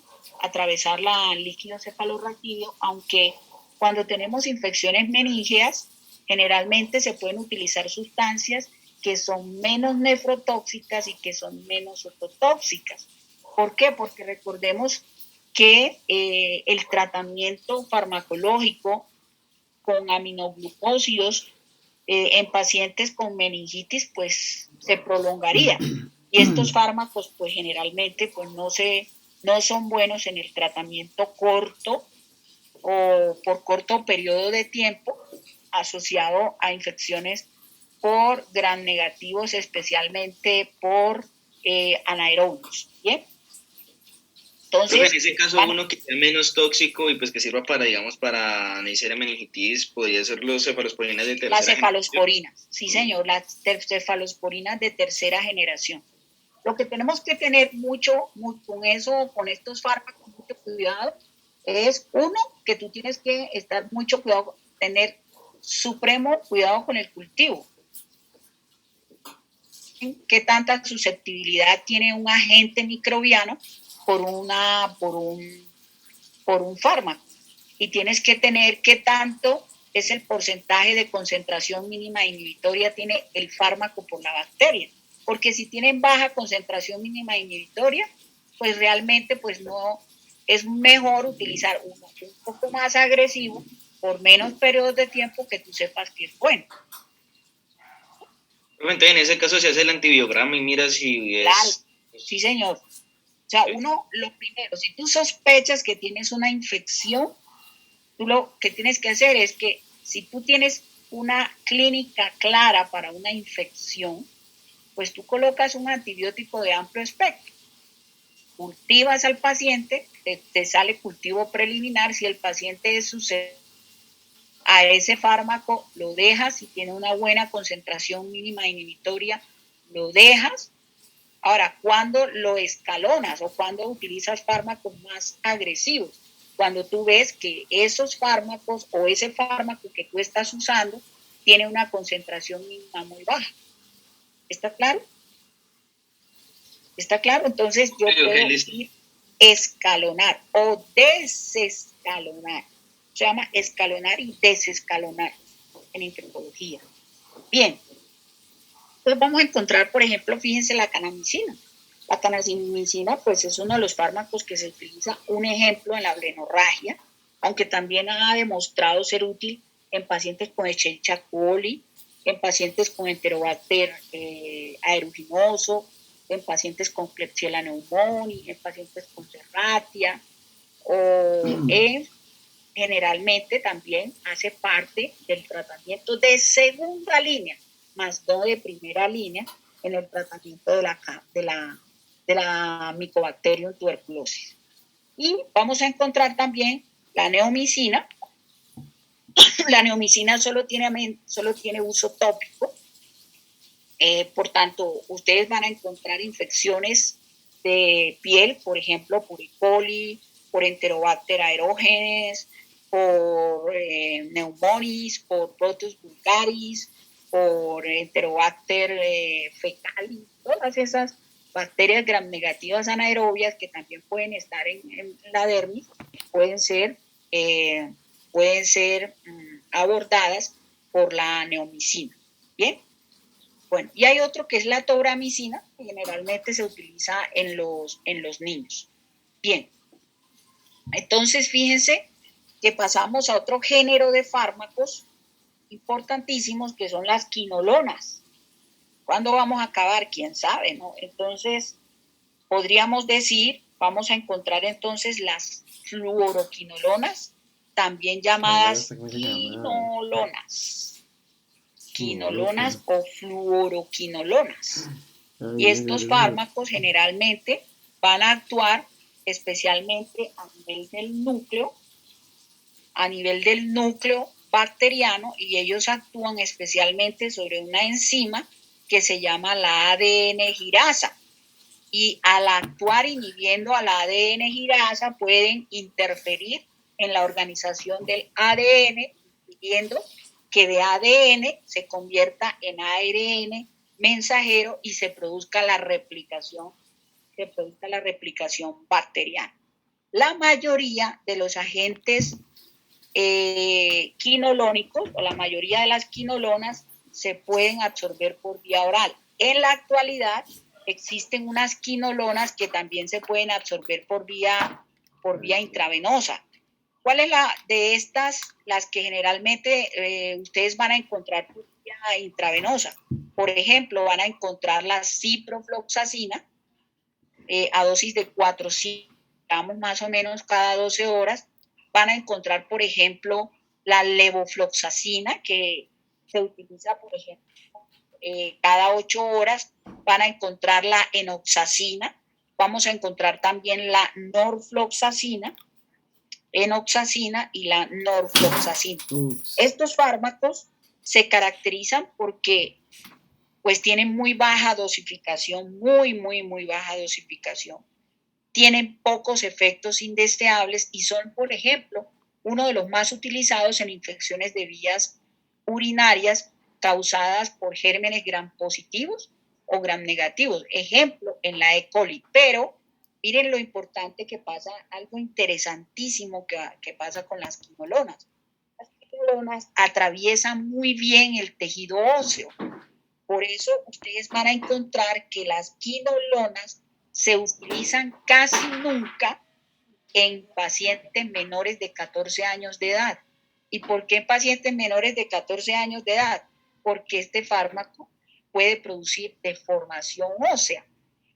atravesar la líquido cefalorraquídeo, aunque cuando tenemos infecciones meníngeas, generalmente se pueden utilizar sustancias que son menos nefrotóxicas y que son menos ototóxicas. ¿Por qué? Porque recordemos que el tratamiento farmacológico con aminoglucósidos en pacientes con meningitis pues se prolongaría. Y estos fármacos pues generalmente pues no son buenos en el tratamiento corto o por corto periodo de tiempo asociado a infecciones por gram negativos, especialmente por anaerobios. ¿Bien? Entonces, en ese caso, uno que sea menos tóxico y pues que sirva para, digamos, para Neisseria meningitis, podría ser los cefalosporinas de tercera generación. Las cefalosporinas, sí señor, las cefalosporinas de tercera generación. Lo que tenemos que tener mucho con estos fármacos, mucho cuidado, es uno, que tú tienes que estar mucho cuidado, tener supremo cuidado con el cultivo. ¿Qué tanta susceptibilidad tiene un agente microbiano por un fármaco? Y tienes que tener qué tanto es el porcentaje de concentración mínima inhibitoria tiene el fármaco por la bacteria. porque si tienen baja concentración mínima inhibitoria, pues realmente pues no, es mejor utilizar uno un poco más agresivo por menos periodos de tiempo que tú sepas que es bueno. Entonces, en ese caso se hace el antibiograma y mira si es... Claro, sí señor. O sea, uno, lo primero, si tú sospechas que tienes una infección, tú lo que tienes que hacer es que si tú tienes una clínica clara para una infección, pues tú colocas un antibiótico de amplio espectro. Cultivas al paciente, te sale cultivo preliminar, si el paciente es susceptible a ese fármaco, lo dejas, si tiene una buena concentración mínima inhibitoria, lo dejas. Ahora, ¿cuándo lo escalonas o cuándo utilizas fármacos más agresivos? Cuando tú ves que esos fármacos o ese fármaco que tú estás usando tiene una concentración mínima muy baja. ¿Está claro? ¿Está claro? Entonces yo puedo ir escalonar o desescalonar. Se llama escalonar y desescalonar en infectología. Bien. Entonces vamos a encontrar, por ejemplo, fíjense la kanamicina. La kanamicina, pues, es uno de los fármacos que se utiliza, un ejemplo, en la blenorragia, aunque también ha demostrado ser útil en pacientes con Escherichia coli, en pacientes con Enterobacter aeruginoso, en pacientes con Klebsiella pneumoniae, en pacientes con Serratia, o generalmente también hace parte del tratamiento de segunda línea, más no de primera línea, en el tratamiento de la Mycobacterium tuberculosis. Y vamos a encontrar también la neomicina. La neomicina solo tiene uso tópico, por tanto, ustedes van a encontrar infecciones de piel, por ejemplo, por E. coli, por Enterobacter aerogenes, por Pneumonitis, por Proteus vulgaris, por Enterobacter fecalis, todas esas bacterias gram negativas anaerobias que también pueden estar en la dermis, pueden ser abordadas por la neomicina. ¿Bien? Bueno, y hay otro que es la tobramicina, que generalmente se utiliza en los niños. Bien, entonces fíjense que pasamos a otro género de fármacos importantísimos que son las quinolonas. ¿Cuándo vamos a acabar? ¿Quién sabe, no? Entonces, podríamos decir, vamos a encontrar entonces las fluoroquinolonas, también llamadas quinolonas. Quinolonas o fluoroquinolonas. Y estos fármacos generalmente van a actuar especialmente a nivel del núcleo bacteriano, y ellos actúan especialmente sobre una enzima que se llama la ADN girasa. Y al actuar inhibiendo a la ADN girasa pueden interferir en la organización del ADN, impidiendo que de ADN se convierta en ARN mensajero y se produzca la replicación bacteriana. La mayoría de los agentes quinoloónicos o la mayoría de las quinolonas se pueden absorber por vía oral. En la actualidad existen unas quinolonas que también se pueden absorber por vía intravenosa. ¿Cuál es la de estas, las que generalmente ustedes van a encontrar por vía intravenosa? Por ejemplo, van a encontrar la ciprofloxacina a dosis de 400 gramos más o menos cada 12 horas. Van a encontrar, por ejemplo, la levofloxacina, que se utiliza, por ejemplo, cada 8 horas. Van a encontrar la enoxacina. Vamos a encontrar también la norfloxacina, enoxacina y la norfloxacina. Estos fármacos se caracterizan porque pues tienen muy baja dosificación, muy baja dosificación. Tienen pocos efectos indeseables y son, por ejemplo, uno de los más utilizados en infecciones de vías urinarias causadas por gérmenes gram positivos o gram negativos. Ejemplo, en la E. coli. Pero miren lo importante que pasa, algo interesantísimo que pasa con las quinolonas. Las quinolonas atraviesan muy bien el tejido óseo. Por eso ustedes van a encontrar que las quinolonas se utilizan casi nunca en pacientes menores de 14 años de edad. ¿Y por qué en pacientes menores de 14 años de edad? Porque este fármaco puede producir deformación ósea.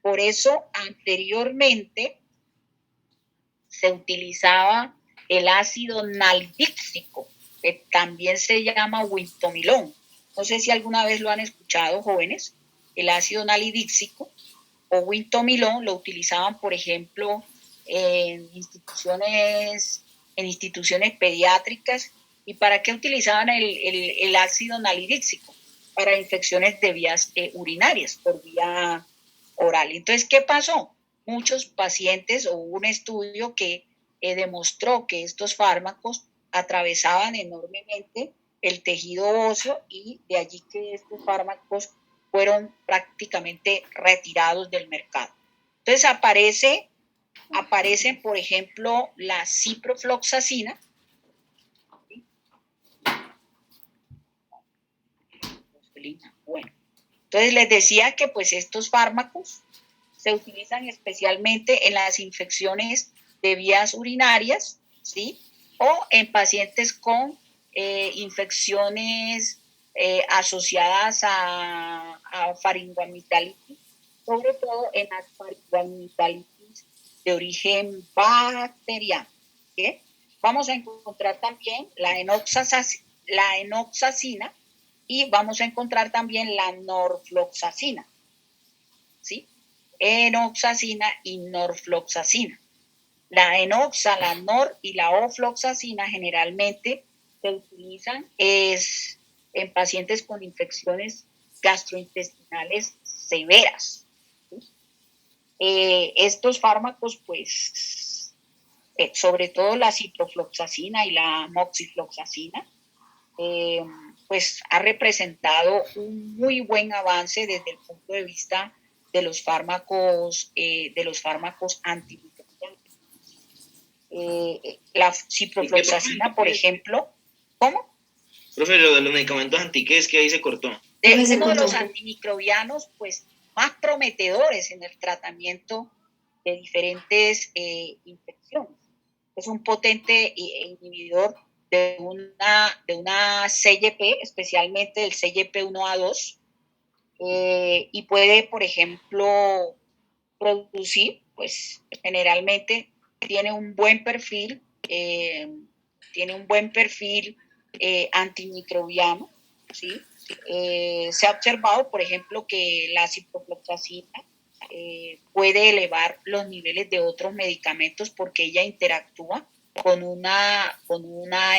Por eso anteriormente se utilizaba el ácido nalidíxico, que también se llama wintomilón. No sé si alguna vez lo han escuchado, jóvenes. El ácido nalidíxico o wintomilón lo utilizaban, por ejemplo, en instituciones pediátricas. ¿Y para qué utilizaban el ácido nalidíxico? Para infecciones de vías urinarias, por vía oral. Entonces, ¿qué pasó? Muchos pacientes, o hubo un estudio que demostró que estos fármacos atravesaban enormemente el tejido óseo, y de allí que estos fármacos fueron prácticamente retirados del mercado. Entonces aparecen, por ejemplo, la ciprofloxacina. Bueno, entonces les decía que pues estos fármacos se utilizan especialmente en las infecciones de vías urinarias, ¿sí? O en pacientes con infecciones asociadas a faringoamigdalitis, sobre todo en las faringoamigdalitis de origen bacteriano, ¿sí? Vamos a encontrar también la enoxacina, y vamos a encontrar también la norfloxacina, ¿sí? Enoxacina y norfloxacina. La enoxa, la nor y la ofloxacina generalmente se utilizan en pacientes con infecciones gastrointestinales severas, ¿sí? Estos fármacos, pues, sobre todo la ciprofloxacina y la moxifloxacina, pues ha representado un muy buen avance desde el punto de vista de los fármacos antimicrobianos. La ciprofloxacina, por ejemplo, ¿cómo? Profe, lo de los medicamentos anti-¿qué es que ahí se cortó? Es uno de los antimicrobianos pues más prometedores en el tratamiento de diferentes infecciones. Es un potente inhibidor de una CYP, especialmente el CYP1A2, y puede, por ejemplo, producir, pues generalmente tiene un buen perfil, antimicrobiano, ¿sí? Se ha observado, por ejemplo, que la ciprofloxacina puede elevar los niveles de otros medicamentos porque ella interactúa con una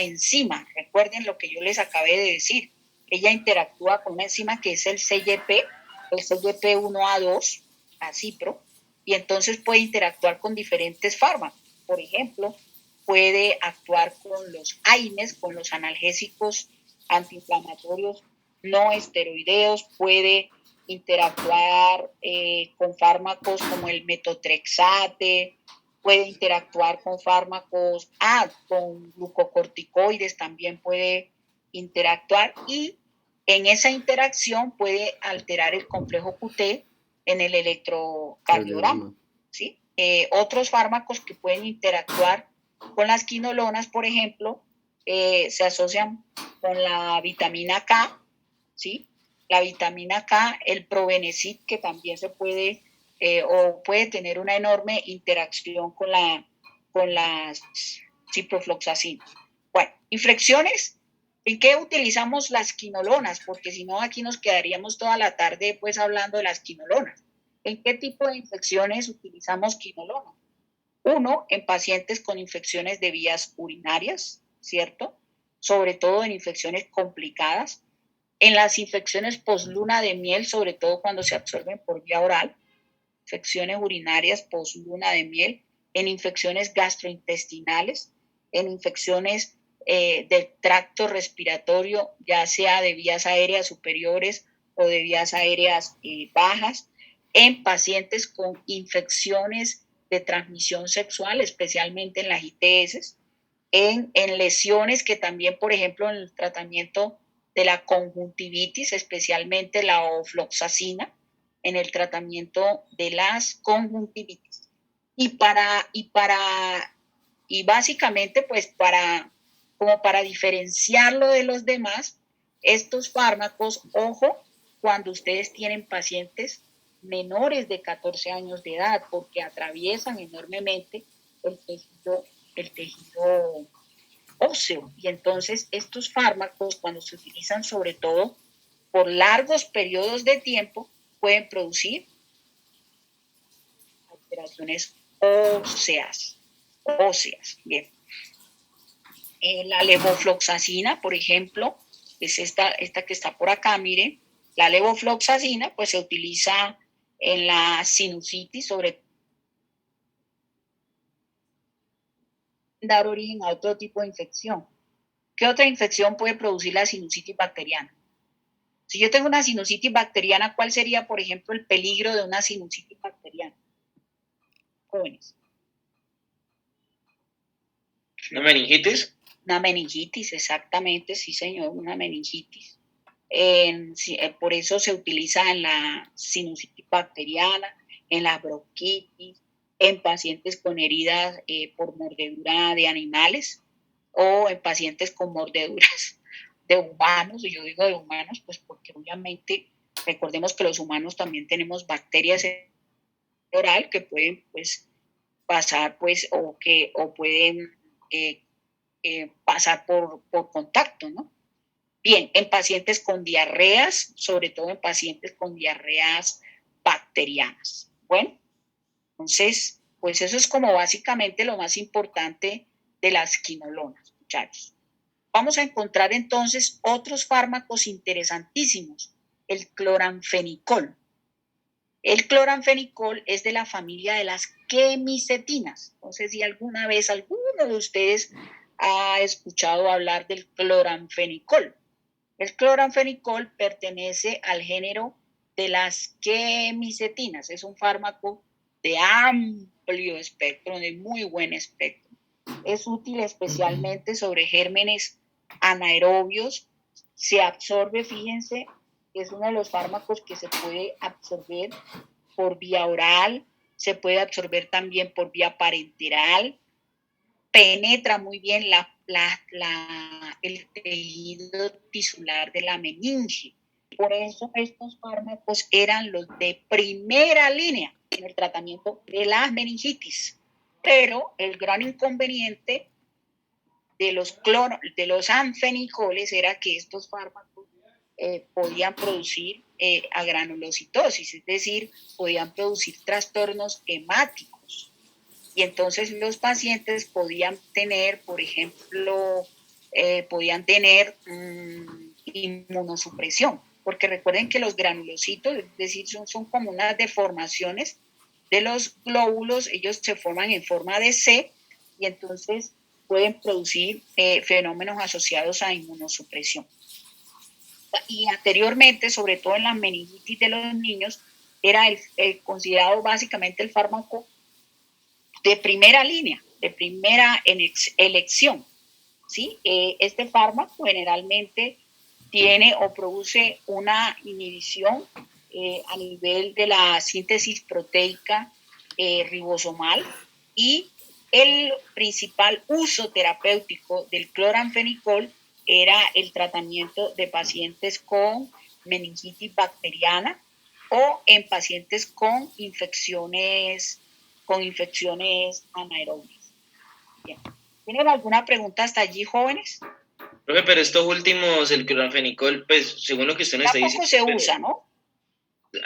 enzima. Recuerden lo que yo les acabé de decir. Ella interactúa con una enzima que es el CYP1A2, la cipro, y entonces puede interactuar con diferentes fármacos. Por ejemplo, puede actuar con los AINES, con los analgésicos antiinflamatorios no esteroideos, puede interactuar con fármacos como el metotrexate, puede interactuar con fármacos, con glucocorticoides también puede interactuar, y en esa interacción puede alterar el complejo QT en el electrocardiograma, ¿sí? Otros fármacos que pueden interactuar con las quinolonas, por ejemplo, se asocian con la vitamina K, ¿sí? La vitamina K, el probenecid, que también se puede o puede tener una enorme interacción con las ciprofloxacinas. Bueno, infecciones. ¿En qué utilizamos las quinolonas? Porque si no, aquí nos quedaríamos toda la tarde pues hablando de las quinolonas. ¿En qué tipo de infecciones utilizamos quinolonas? Uno, en pacientes con infecciones de vías urinarias, ¿cierto? Sobre todo en infecciones complicadas. En las infecciones posluna de miel, sobre todo cuando se absorben por vía oral. Infecciones urinarias posluna de miel. En infecciones gastrointestinales. En infecciones del tracto respiratorio, ya sea de vías aéreas superiores o de vías aéreas bajas, en pacientes con infecciones de transmisión sexual, especialmente en las ITS, en lesiones que también, por ejemplo, en el tratamiento de la conjuntivitis, especialmente la ofloxacina, en el tratamiento de las conjuntivitis. Y básicamente, pues como para diferenciarlo de los demás, estos fármacos, ojo, cuando ustedes tienen pacientes menores de 14 años de edad, porque atraviesan enormemente el tejido óseo. Y entonces estos fármacos, cuando se utilizan sobre todo por largos periodos de tiempo, pueden producir alteraciones óseas. Bien. La levofloxacina, por ejemplo, es esta que está por acá, miren. La levofloxacina, pues se utiliza en la sinusitis, sobre todo dar origen a otro tipo de infección. ¿Qué otra infección puede producir la sinusitis bacteriana? Si yo tengo una sinusitis bacteriana, ¿cuál sería, por ejemplo, el peligro de una sinusitis bacteriana? Jóvenes. ¿Una meningitis? Una meningitis, exactamente, sí señor, una meningitis. Por eso se utiliza en la sinusitis bacteriana, en la bronquitis, en pacientes con heridas por mordedura de animales o en pacientes con mordeduras de humanos. Y yo digo de humanos, pues porque obviamente recordemos que los humanos también tenemos bacterias en el oral que pueden pues pasar pues o pueden pasar por contacto, ¿no? Bien, en pacientes con diarreas, sobre todo en pacientes con diarreas bacterianas. Bueno, entonces, pues eso es como básicamente lo más importante de las quinolonas, muchachos. Vamos a encontrar entonces otros fármacos interesantísimos, el cloranfenicol. El cloranfenicol es de la familia de las quemicetinas. No sé si alguna vez alguno de ustedes ha escuchado hablar del cloranfenicol. El cloranfenicol pertenece al género de las quemicetinas. Es un fármaco de amplio espectro, de muy buen espectro. Es útil especialmente sobre gérmenes anaerobios. Se absorbe, fíjense, es uno de los fármacos que se puede absorber por vía oral, se puede absorber también por vía parenteral, penetra muy bien el tejido tisular de la meninge. Por eso estos fármacos eran los de primera línea en el tratamiento de las meningitis. Pero el gran inconveniente de los anfenicoles era que estos fármacos podían producir agranulocitosis, es decir, podían producir trastornos hemáticos. Y entonces los pacientes podían tener, por ejemplo, inmunosupresión, porque recuerden que los granulocitos, es decir, son como unas deformaciones de los glóbulos, ellos se forman en forma de C y entonces pueden producir fenómenos asociados a inmunosupresión. Y anteriormente, sobre todo en la meningitis de los niños, era considerado básicamente el fármaco de primera línea, de primera elección, ¿sí? Este fármaco generalmente tiene o produce una inhibición a nivel de la síntesis proteica ribosomal y el principal uso terapéutico del cloranfenicol era el tratamiento de pacientes con meningitis bacteriana o en pacientes con infecciones anaerobias. Bien. ¿Tienen alguna pregunta hasta allí, jóvenes? Profe, pero estos últimos, el cloranfenicol, pues, según lo que usted nos está diciendo... Tampoco se usa, ¿no?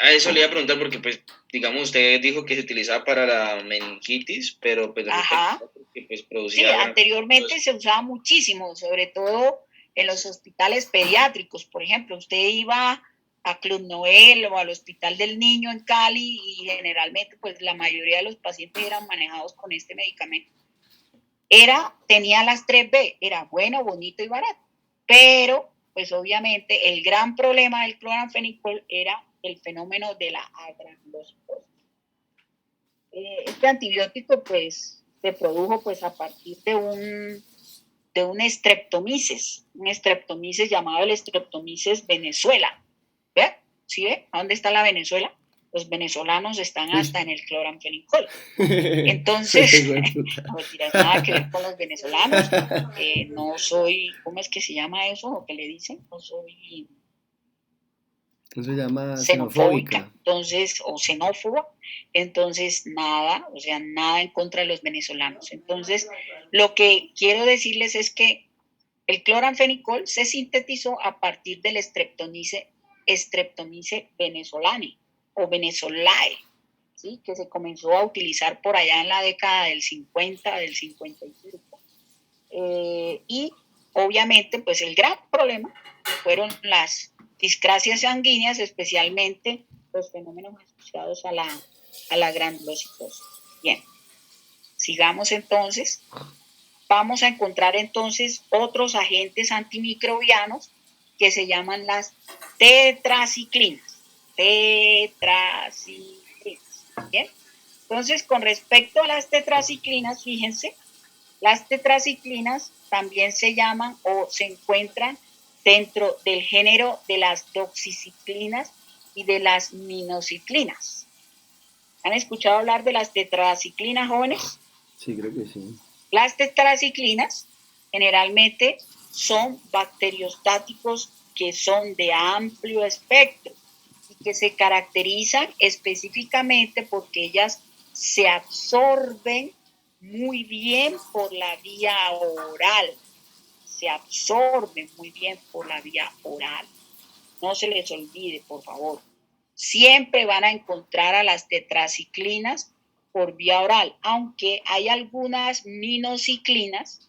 A eso le iba a preguntar porque, pues, digamos, usted dijo que se utilizaba para la meningitis, pero pues, porque, pues producía... Sí, anteriormente se usaba muchísimo, sobre todo en los hospitales pediátricos. Por ejemplo, usted iba a Club Noel o al Hospital del Niño en Cali y generalmente, pues, la mayoría de los pacientes eran manejados con este medicamento. Tenía las 3B, era bueno, bonito y barato, pero pues obviamente el gran problema del cloranfenicol era el fenómeno de la agranulocitosis. Este antibiótico pues se produjo pues a partir de de un streptomyces llamado el Streptomyces Venezuela. ¿Ve? ¿Sí ve? ¿A dónde está la Venezuela? Los venezolanos están hasta en el cloranfenicol. Entonces, no mentiras, nada que ver con los venezolanos. No soy, ¿cómo es que se llama eso? ¿O qué le dicen? No soy Eso se llama xenofóbica, entonces, o xenófoba, entonces nada, o sea, nada en contra de los venezolanos. Entonces, lo que quiero decirles es que el cloranfenicol se sintetizó a partir del Streptomyces venezolani o venezolae, ¿sí? Que se comenzó a utilizar por allá en la década del 50, del 55. Y obviamente, pues el gran problema fueron las discrasias sanguíneas, especialmente los fenómenos asociados a la granulocitosis. Bien, sigamos entonces. Vamos a encontrar entonces otros agentes antimicrobianos que se llaman las tetraciclinas. ¿Bien? Entonces, con respecto a las tetraciclinas, fíjense, las tetraciclinas también se llaman o se encuentran dentro del género de las doxiciclinas y de las minociclinas. ¿Han escuchado hablar de las tetraciclinas, jóvenes? Sí, creo que sí. Las tetraciclinas generalmente son bacteriostáticos que son de amplio espectro y que se caracterizan específicamente porque ellas se absorben muy bien por la vía oral. Se absorben muy bien por la vía oral. No se les olvide, por favor. Siempre van a encontrar a las tetraciclinas por vía oral, aunque hay algunas minociclinas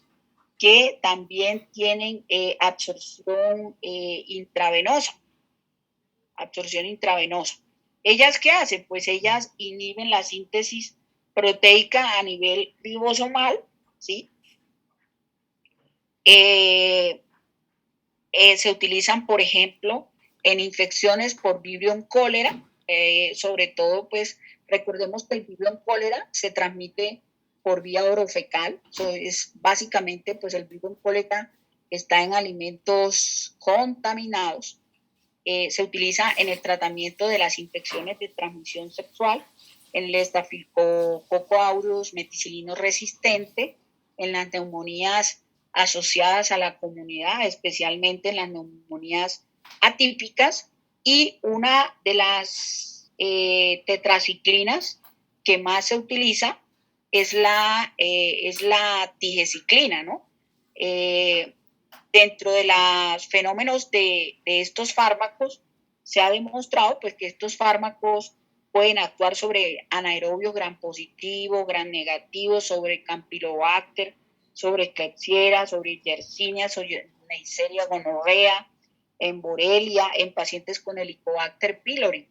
que también tienen absorción intravenosa. Absorción intravenosa. ¿Ellas qué hacen? Pues ellas inhiben la síntesis proteica a nivel ribosomal, ¿sí? Se utilizan, por ejemplo, en infecciones por Vibrio cólera, sobre todo, pues, recordemos que el Vibrio cólera se transmite por vía orofecal, es básicamente, pues, el Vibrio cólera está en alimentos contaminados, se utiliza en el tratamiento de las infecciones de transmisión sexual, en el Staphylococcus aureus meticilino resistente, en las neumonías asociadas a la comunidad, especialmente en las neumonías atípicas, y una de las tetraciclinas que más se utiliza es la tigeciclina, ¿no? Dentro de los fenómenos de estos fármacos se ha demostrado pues, que estos fármacos pueden actuar sobre anaerobios gram positivo, gram negativo, sobre Campylobacter, sobre Klebsiella, sobre Yersinia, sobre Neisseria gonorrea, en Borrelia, en pacientes con Helicobacter pylori,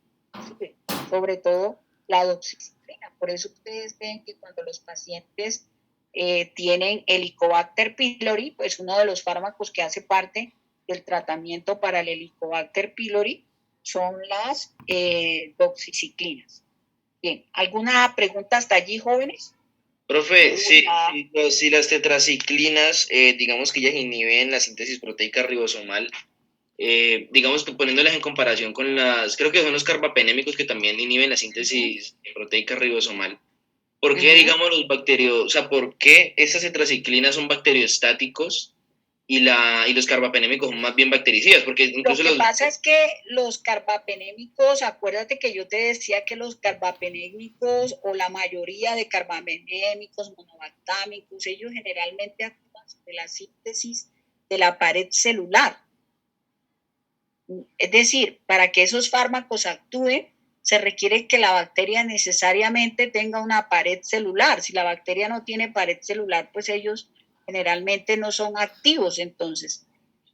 sobre todo la doxiciclina. Por eso ustedes ven que cuando los pacientes tienen Helicobacter pylori, pues uno de los fármacos que hace parte del tratamiento para el Helicobacter pylori son las doxiciclinas. Bien, ¿alguna pregunta hasta allí, jóvenes? Profe, si las tetraciclinas, digamos que ellas inhiben la síntesis proteica ribosomal, digamos que poniéndolas en comparación con creo que son los carbapenémicos que también inhiben la síntesis proteica ribosomal. ¿Por qué, digamos, por qué estas tetraciclinas son bacteriostáticos y los carbapenémicos son más bien bactericidas? Porque incluso lo que pasa es que los carbapenémicos, acuérdate que yo te decía que los carbapenémicos o la mayoría de carbapenémicos monobactámicos, ellos generalmente actúan sobre la síntesis de la pared celular. Es decir, para que esos fármacos actúen, se requiere que la bacteria necesariamente tenga una pared celular. Si la bacteria no tiene pared celular, pues ellos generalmente no son activos. Entonces,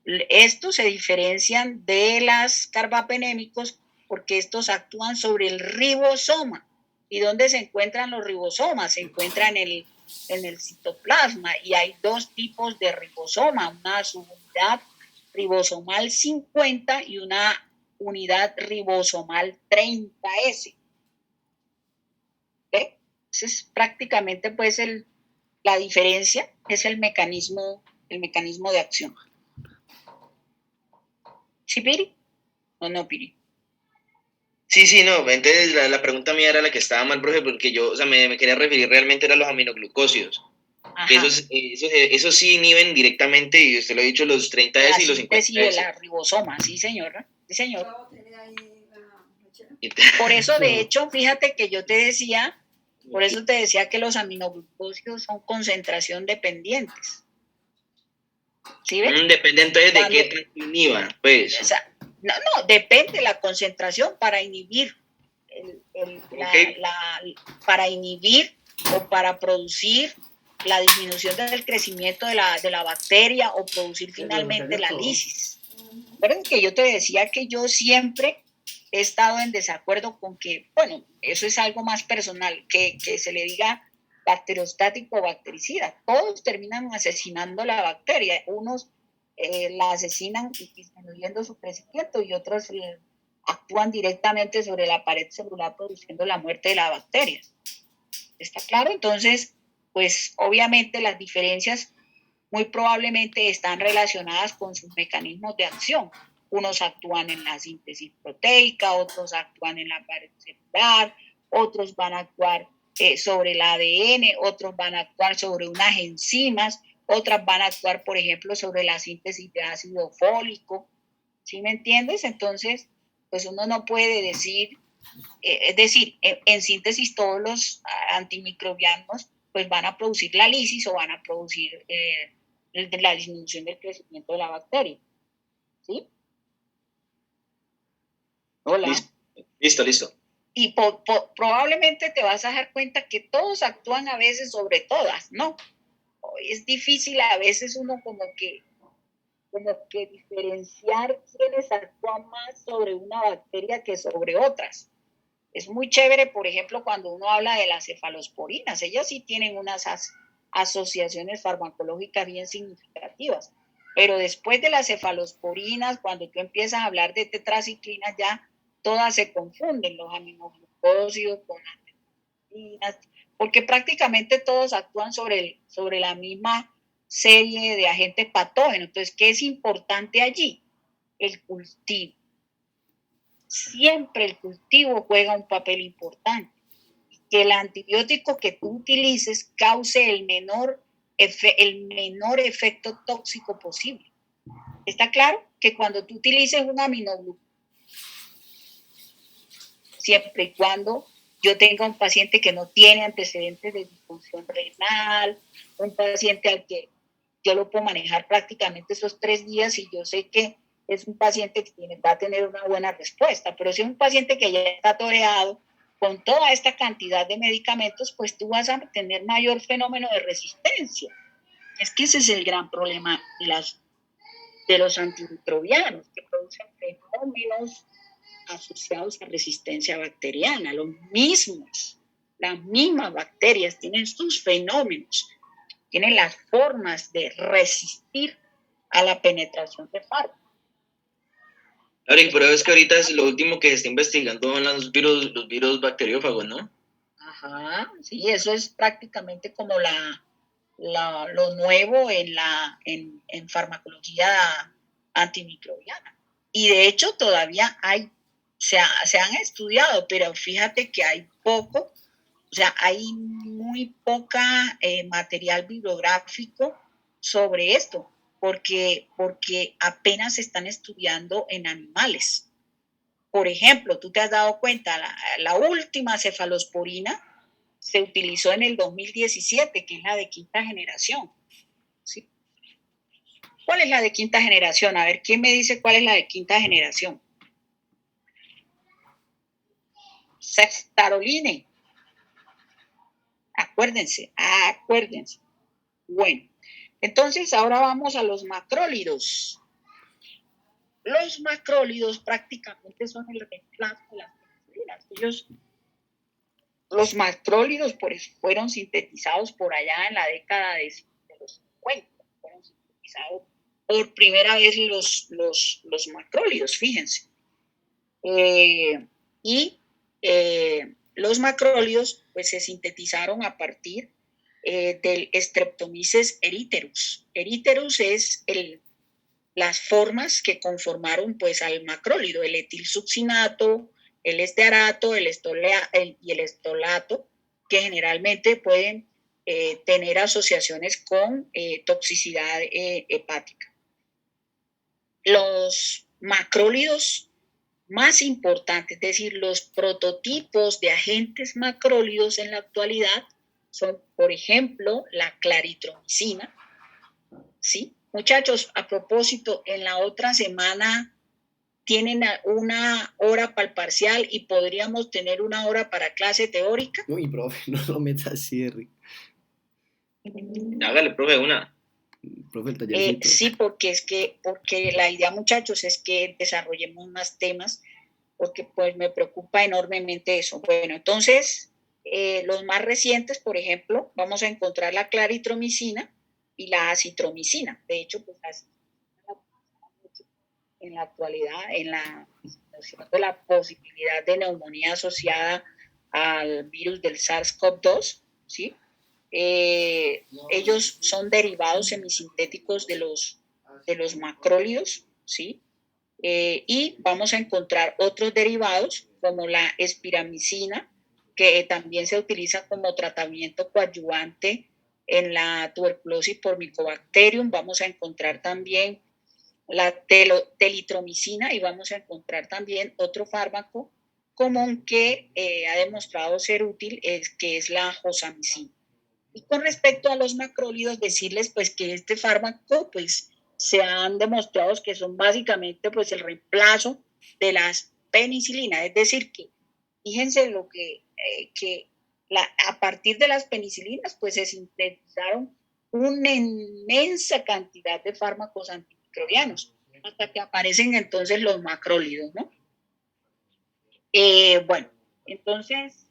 estos se diferencian de los carbapenémicos porque estos actúan sobre el ribosoma. ¿Y dónde se encuentran los ribosomas? Se encuentran en el citoplasma y hay dos tipos de ribosoma, una subunidad ribosomal 50 y una unidad ribosomal 30S. Esa es prácticamente pues la diferencia, es el mecanismo el mecanismo de acción. ¿Sí, Piri? ¿O no, Piri? Sí, no, entonces la pregunta mía era la que estaba mal, profe, porque yo, o sea, me quería referir realmente a los aminoglucósidos. Que esos sí inhiben directamente, y usted lo ha dicho, los 30S y los 50S. De la ribosoma, sí, señora. Sí, señor. Por eso, de hecho, fíjate que yo te decía, que los aminoglucósidos son concentración dependientes. ¿Sí ves? Depende entonces de qué tanto inhiba, pues. O sea, no, depende la concentración para inhibir para inhibir o para producir la disminución del crecimiento de la bacteria o producir finalmente la lisis. Recuerden que yo te decía que yo siempre he estado en desacuerdo con que, bueno, eso es algo más personal, que se le diga bacteriostático o bactericida. Todos terminan asesinando la bacteria. Unos la asesinan disminuyendo su crecimiento y otros actúan directamente sobre la pared celular produciendo la muerte de la bacteria. ¿Está claro? Entonces, pues obviamente las diferencias muy probablemente están relacionadas con sus mecanismos de acción. Unos actúan en la síntesis proteica, otros actúan en la pared celular, otros van a actuar sobre el ADN, otros van a actuar sobre unas enzimas, otras van a actuar, por ejemplo, sobre la síntesis de ácido fólico. ¿Sí me entiendes? Entonces, pues uno no puede decir, es decir, en síntesis todos los antimicrobianos pues van a producir la lisis o van a producir la disminución del crecimiento de la bacteria. ¿Sí? Hola. Listo. Y probablemente te vas a dar cuenta que todos actúan a veces sobre todas, ¿no? Es difícil a veces uno como que diferenciar quiénes actúan más sobre una bacteria que sobre otras. Es muy chévere, por ejemplo, cuando uno habla de las cefalosporinas, ellas sí tienen unas asociaciones farmacológicas bien significativas, pero después de las cefalosporinas, cuando tú empiezas a hablar de tetraciclinas, ya todas se confunden, los aminoglucósidos con las tetraciclinas, porque prácticamente todos actúan sobre la misma serie de agentes patógenos. Entonces, ¿qué es importante allí? El cultivo. Siempre el cultivo juega un papel importante. Que el antibiótico que tú utilices cause el menor efecto tóxico posible. ¿Está claro? Que cuando tú utilices un aminoglucósido, siempre y cuando yo tenga un paciente que no tiene antecedentes de disfunción renal, un paciente al que yo lo puedo manejar prácticamente esos 3 días y yo sé que es un paciente que va a tener una buena respuesta, pero si es un paciente que ya está toreado con toda esta cantidad de medicamentos, pues tú vas a tener mayor fenómeno de resistencia. Es que ese es el gran problema de los antimicrobianos, que producen fenómenos asociados a resistencia bacteriana, los mismos, las mismas bacterias tienen sus fenómenos, tienen las formas de resistir a la penetración de fármacos. Pero es que ahorita es lo último que se está investigando son los virus bacteriófagos, ¿no? Ajá, sí, eso es prácticamente como lo nuevo en farmacología antimicrobiana. Y de hecho todavía se han estudiado, pero fíjate que hay muy poca material bibliográfico sobre esto, porque apenas se están estudiando en animales. Por ejemplo, tú te has dado cuenta, la última cefalosporina se utilizó en el 2017, que es la de quinta generación. ¿Sí? ¿Cuál es la de quinta generación? A ver, ¿quién me dice cuál es la de quinta generación? Ceftaroline. Acuérdense. Bueno, entonces ahora vamos a los macrólidos. Los macrólidos prácticamente son el reemplazo de las penicilinas. Los macrólidos fueron sintetizados por allá en la década de los 50. Fueron sintetizados por primera vez los macrólidos, fíjense. Los macrólidos pues se sintetizaron a partir del Streptomyces erytherus. Erytherus es las formas que conformaron pues al macrólido, el etilsuccinato, el estearato, y el estolato, que generalmente pueden tener asociaciones con toxicidad hepática. Los macrólidos más importantes, es decir, los prototipos de agentes macrólidos en la actualidad son, por ejemplo, la claritromicina, ¿sí? Muchachos, a propósito, en la otra semana tienen una hora para el parcial y podríamos tener una hora para clase teórica. Uy, profe, no lo metas así, Rick. Hágale, profe, una. Profe, el tallercito. Sí, porque la idea, muchachos, es que desarrollemos más temas, porque pues me preocupa enormemente eso. Bueno, entonces, los más recientes, por ejemplo, vamos a encontrar la claritromicina y la acitromicina. De hecho, pues en la actualidad, en la situación de la posibilidad de neumonía asociada al virus del SARS-CoV-2, ¿sí? Ellos son derivados semisintéticos de los macrólidos, ¿sí? Y vamos a encontrar otros derivados como la espiramicina, que también se utiliza como tratamiento coadyuvante en la tuberculosis por Mycobacterium. Vamos a encontrar también la telitromicina y vamos a encontrar también otro fármaco común que ha demostrado ser útil, que es la josamicina. Y con respecto a los macrólidos, decirles pues que este fármaco pues se han demostrado que son básicamente pues el reemplazo de las penicilinas, es decir que fíjense lo que a partir de las penicilinas pues se sintetizaron una inmensa cantidad de fármacos antimicrobianos hasta que aparecen entonces los macrólidos, ¿no? Bueno, entonces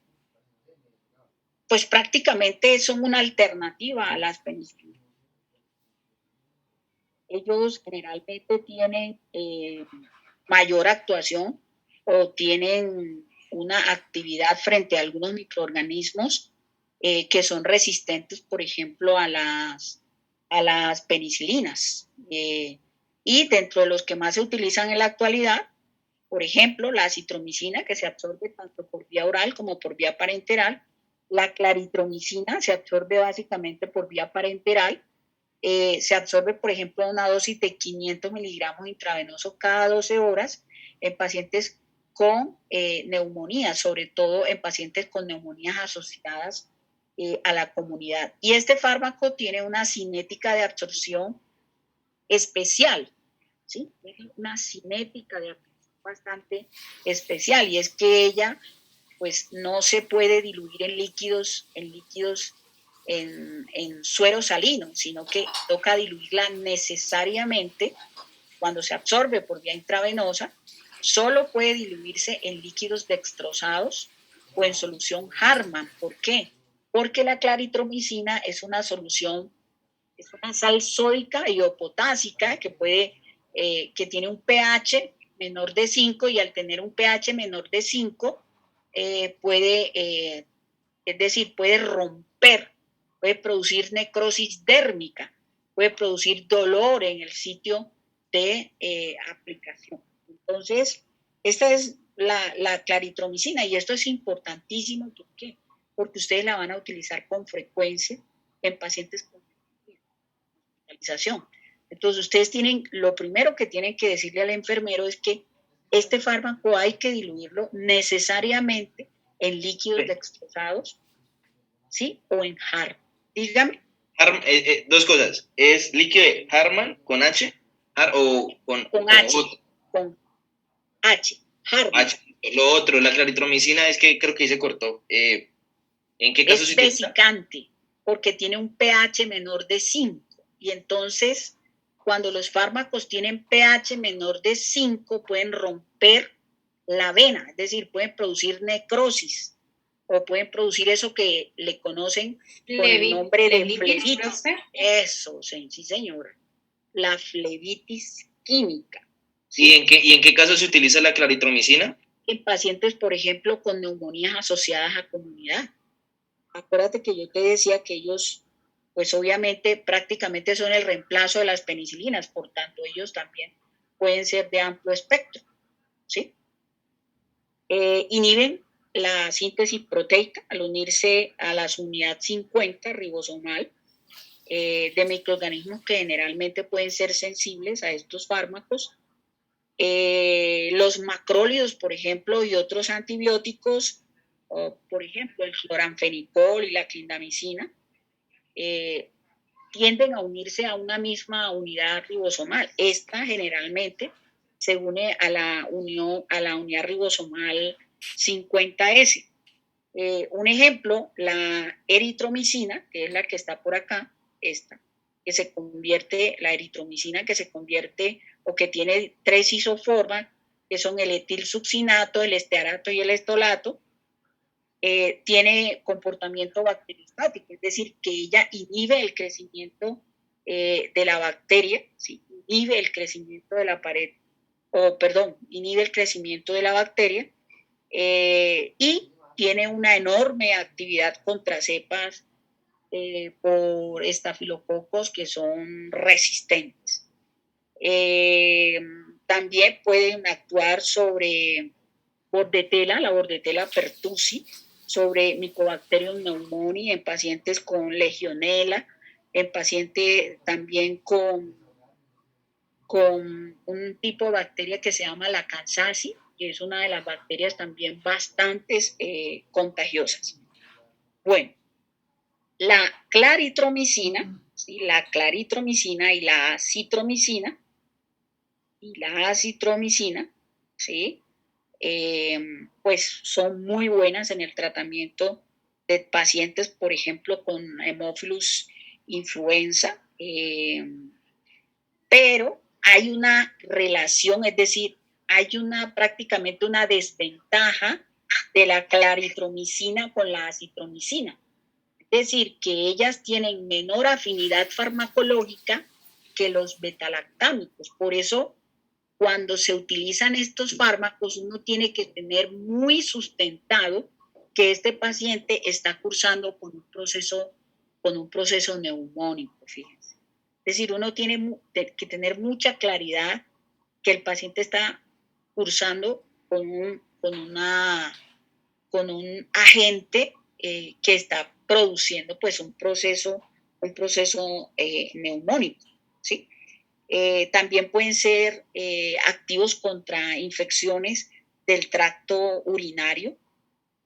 pues prácticamente son una alternativa a las penicilinas. Ellos generalmente tienen mayor actuación o tienen una actividad frente a algunos microorganismos que son resistentes, por ejemplo, a las penicilinas. Y dentro de los que más se utilizan en la actualidad, por ejemplo, la acitromicina, que se absorbe tanto por vía oral como por vía parenteral. La claritromicina se absorbe básicamente por vía parenteral. Se absorbe, por ejemplo, una dosis de 500 miligramos intravenosos cada 12 horas en pacientes con neumonía, sobre todo en pacientes con neumonías asociadas a la comunidad. Y este fármaco tiene una cinética de absorción especial, ¿sí? Tiene una cinética de absorción bastante especial, y es que ella pues no se puede diluir en líquidos en suero salino, sino que toca diluirla necesariamente cuando se absorbe por vía intravenosa. Solo puede diluirse en líquidos dextrosados o en solución Harman. ¿Por qué? Porque la claritromicina es una solución, es una sal sódica iopotásica que tiene un pH menor de 5, y al tener un pH menor de 5 puede romper, puede producir necrosis dérmica, puede producir dolor en el sitio de aplicación. Entonces, esta es la claritromicina, y esto es importantísimo. ¿Por qué? Porque ustedes la van a utilizar con frecuencia en pacientes con hospitalización. Entonces, ustedes lo primero que tienen que decirle al enfermero es que este fármaco hay que diluirlo necesariamente en líquidos dextrosados, ¿sí? O en Harman. Dígame. Dos cosas. ¿Es líquido de Harman con H? ¿O con H? otro? Con H. Harman. H. Lo otro, la claritromicina, es que creo que ahí se cortó. ¿En qué caso es se utiliza? vesicante, porque tiene un pH menor de 5. Y entonces, cuando los fármacos tienen pH menor de 5, pueden romper la vena, es decir, pueden producir necrosis o pueden producir eso que le conocen con el nombre de flebitis. Eso, sí, señora. La flebitis química. ¿Sí? ¿Y en qué caso se utiliza la claritromicina? En pacientes, por ejemplo, con neumonías asociadas a comunidad. Acuérdate que yo te decía que ellos pues obviamente prácticamente son el reemplazo de las penicilinas, por tanto ellos también pueden ser de amplio espectro, ¿sí? Inhiben la síntesis proteica al unirse a la unidad 50 ribosomal de microorganismos que generalmente pueden ser sensibles a estos fármacos. Los macrólidos, por ejemplo, y otros antibióticos, por ejemplo, el cloranfenicol y la clindamicina, tienden a unirse a una misma unidad ribosomal. Esta generalmente se une a la unidad ribosomal 50S. Un ejemplo, la eritromicina, que es la que está por acá, esta, la eritromicina que se convierte o que tiene 3 isoformas, que son el etilsuccinato, el estearato y el estolato, tiene comportamiento bacteriostático, es decir, que ella inhibe el crecimiento de la bacteria, ¿sí? Inhibe el crecimiento de la pared, inhibe el crecimiento de la bacteria y tiene una enorme actividad contra cepas por estafilococos que son resistentes. También pueden actuar sobre la Bordetella pertussi, sobre Mycobacterium pneumoniae en pacientes con legionela, en pacientes también con un tipo de bacteria que se llama la Kansasi, que es una de las bacterias también bastante contagiosas. Bueno, la claritromicina, ¿sí? La claritromicina y la acitromicina, ¿sí? Pues son muy buenas en el tratamiento de pacientes, por ejemplo, con Haemophilus influenza, pero hay una relación, es decir, hay prácticamente una desventaja de la claritromicina con la acitromicina. Es decir, que ellas tienen menor afinidad farmacológica que los betalactámicos. Por eso, cuando se utilizan estos fármacos, uno tiene que tener muy sustentado que este paciente está cursando con un proceso neumónico, fíjense. Es decir, uno tiene que tener mucha claridad que el paciente está cursando con un agente que está produciendo pues un proceso neumónico, ¿sí? También pueden ser activos contra infecciones del tracto urinario,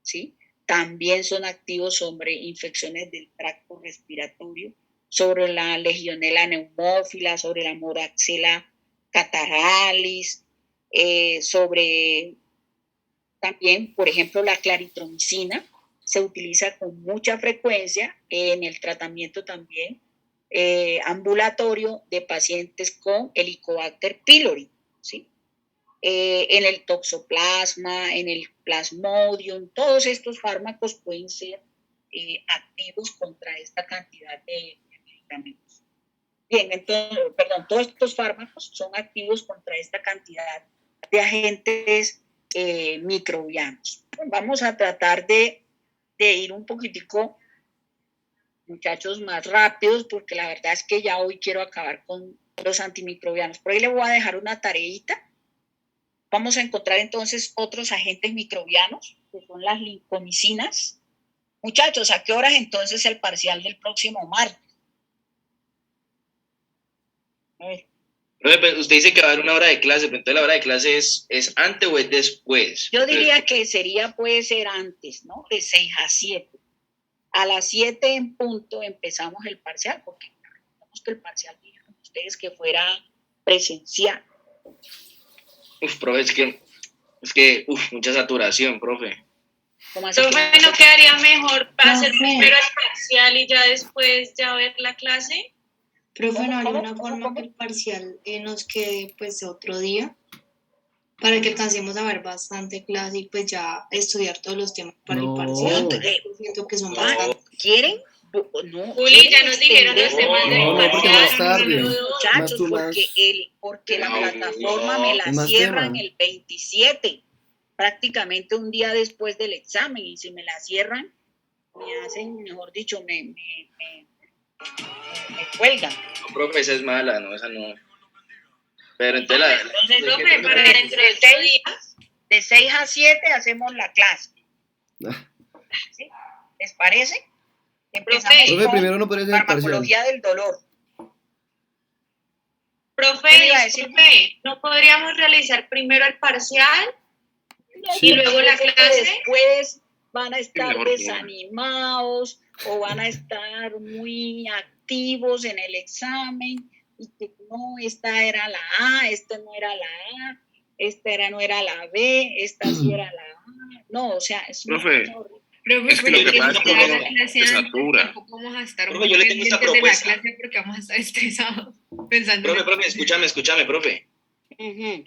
¿sí? También son activos sobre infecciones del tracto respiratorio, sobre la Legionella pneumófila, sobre la Moraxella cataralis, sobre también, por ejemplo, la claritromicina se utiliza con mucha frecuencia en el tratamiento también ambulatorio de pacientes con Helicobacter pylori, ¿sí? En el toxoplasma, en el plasmodium, todos estos fármacos pueden ser activos contra esta cantidad de medicamentos. Bien, entonces, todos estos fármacos son activos contra esta cantidad de agentes microbianos. Vamos a tratar de ir un poquitico, muchachos, más rápidos, porque la verdad es que ya hoy quiero acabar con los antimicrobianos. Por ahí le voy a dejar una tareita. Vamos a encontrar entonces otros agentes microbianos, que son las lincomicinas. Muchachos, ¿a qué horas entonces el parcial del próximo martes? Usted dice que va a haber una hora de clase, pero entonces la hora de clase es antes o es después. Yo diría que puede ser antes, ¿no? De 6 a 7. A las 7 en punto empezamos el parcial, porque queríamos que el parcial, dijeron ustedes, que fuera presencial. Profe, es que mucha saturación, profe. Profe, ¿no quedaría mejor hacer primero el parcial y ya después ver la clase? Profe, ¿no habría una forma que el parcial nos quede pues otro día? Para que alcancemos a ver bastante clase y pues ya estudiar todos los temas para el parcial. Siento que son bastante. ¿Quieren? No, Juli, ya nos dijeron los temas del parcial. Muchachos, porque la plataforma me la cierran el 27, prácticamente un día después del examen, y si me la cierran, me hacen, mejor dicho, Me cuelgan. No, profe, esa es mala, no, esa no. Pero entonces Entonces, profe, para dentro de 8 días. De 6 a 7 hacemos la clase. ¿Sí? ¿Les parece? Empezamos Profe, con primero no parece el parcial. farmacología del dolor. Profe, ¿Qué me iba a decir? disculpe, ¿no podríamos realizar primero el parcial Sí. y luego la clase? Después van a estar mejor que desanimados o van a estar muy activos en el examen y que no, esta era la A, esta no era la A, no era la B, esta sí era la A. No, o sea, es una Profe, cosa horrible. Profe, Es que lo pero que pasa es que toda uno la clase se antes, satura. tampoco vamos a estar Profe, muy yo le tengo esta pendientes de la propuesta. clase porque vamos a estar estresados pensando en profe, escúchame, profe. Ujú.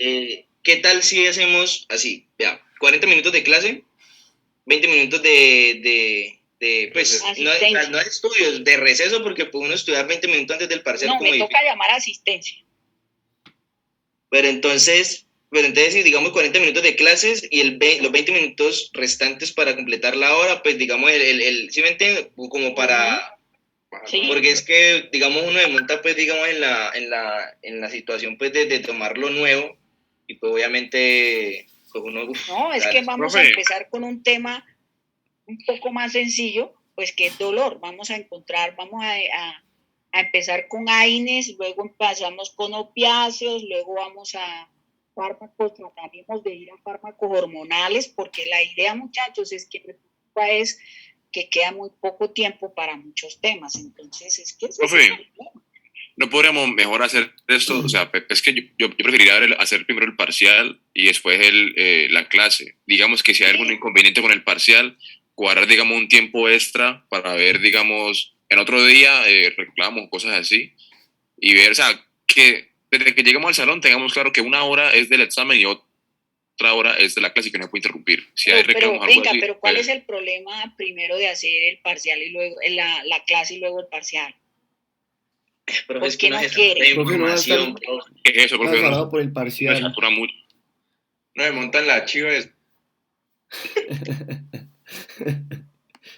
¿Qué tal si hacemos así? Vea, 40 minutos de clase, 20 minutos de pues, Asistencia. no de estudios, de receso, porque puede uno estudiar 20 minutos antes del parcial. No, como me difícil. toca llamar a asistencia. Pero entonces, si digamos 40 minutos de clases y los 20 minutos restantes para completar la hora, pues digamos, ¿sí me entiende? Como para... Sí. Porque es que, digamos, uno se monta, pues, digamos, en la situación, pues, de tomar lo nuevo y, pues, obviamente, pues, uno... No, es que vamos a empezar con un tema un poco más sencillo, pues que es dolor. Vamos a empezar con AINES, luego empezamos con opiáceos, luego vamos a fármacos, trataremos de ir a fármacos hormonales, porque la idea, muchachos, es que que queda muy poco tiempo para muchos temas. Entonces, es que... Profe, ¿no podríamos mejor hacer esto? O sea, es que yo preferiría hacer primero el parcial y después la clase. Digamos que si hay algún inconveniente con el parcial, cuadrar, digamos, un tiempo extra para ver, digamos, en otro día reclamos, cosas así, y ver, o sea, que desde que lleguemos al salón tengamos claro que una hora es del examen y otra hora es de la clase y que no se puede interrumpir. Si hay reclamos, algo así, pero ¿cuál es el problema primero de hacer el parcial y luego la clase y luego el parcial? Profe, ¿Por es qué que no es quiere? de información, profe. ¿qué es eso? Porque Afanado por el nos parcial. satura mucho. No me montan la chiva.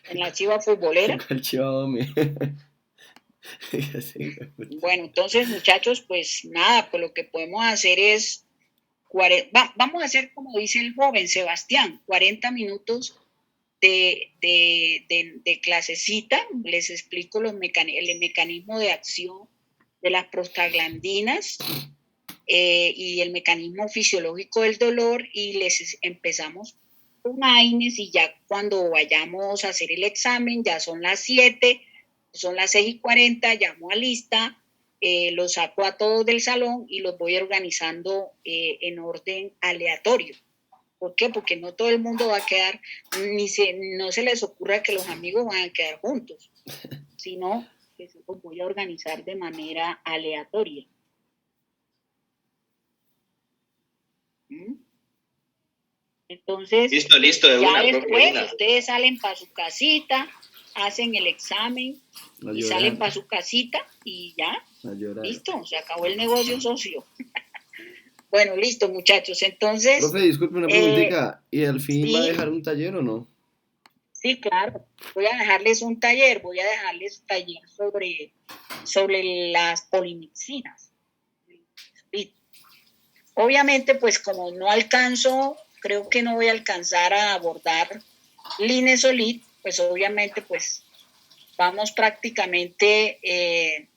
En la chiva futbolera. El chivame. Bueno, entonces, muchachos, pues nada, pues lo que podemos hacer es, vamos a hacer como dice el joven Sebastián, 40 minutos de clasecita. Les explico el mecanismo de acción de las prostaglandinas y el mecanismo fisiológico del dolor, y les empezamos con AINES, y ya cuando vayamos a hacer el examen, ya son las 7, son las 6:40, llamo a lista, los saco a todos del salón y los voy organizando en orden aleatorio. ¿Por qué? Porque no todo el mundo va a quedar, no se les ocurra que los amigos van a quedar juntos, sino que se los voy a organizar de manera aleatoria. Entonces, listo, de ya una, después profe, ustedes salen para su casita, hacen el examen y salen para su casita y ya, listo, se acabó el negocio socio. Bueno, listo, muchachos, entonces... Profe, disculpe una preguntita, ¿y al fin sí. va a dejar un taller o no? Sí, claro, voy a dejarles un taller sobre las polimixinas. Obviamente, pues como no alcanzo, creo que no voy a alcanzar a abordar Linezolid, pues obviamente, pues vamos prácticamente,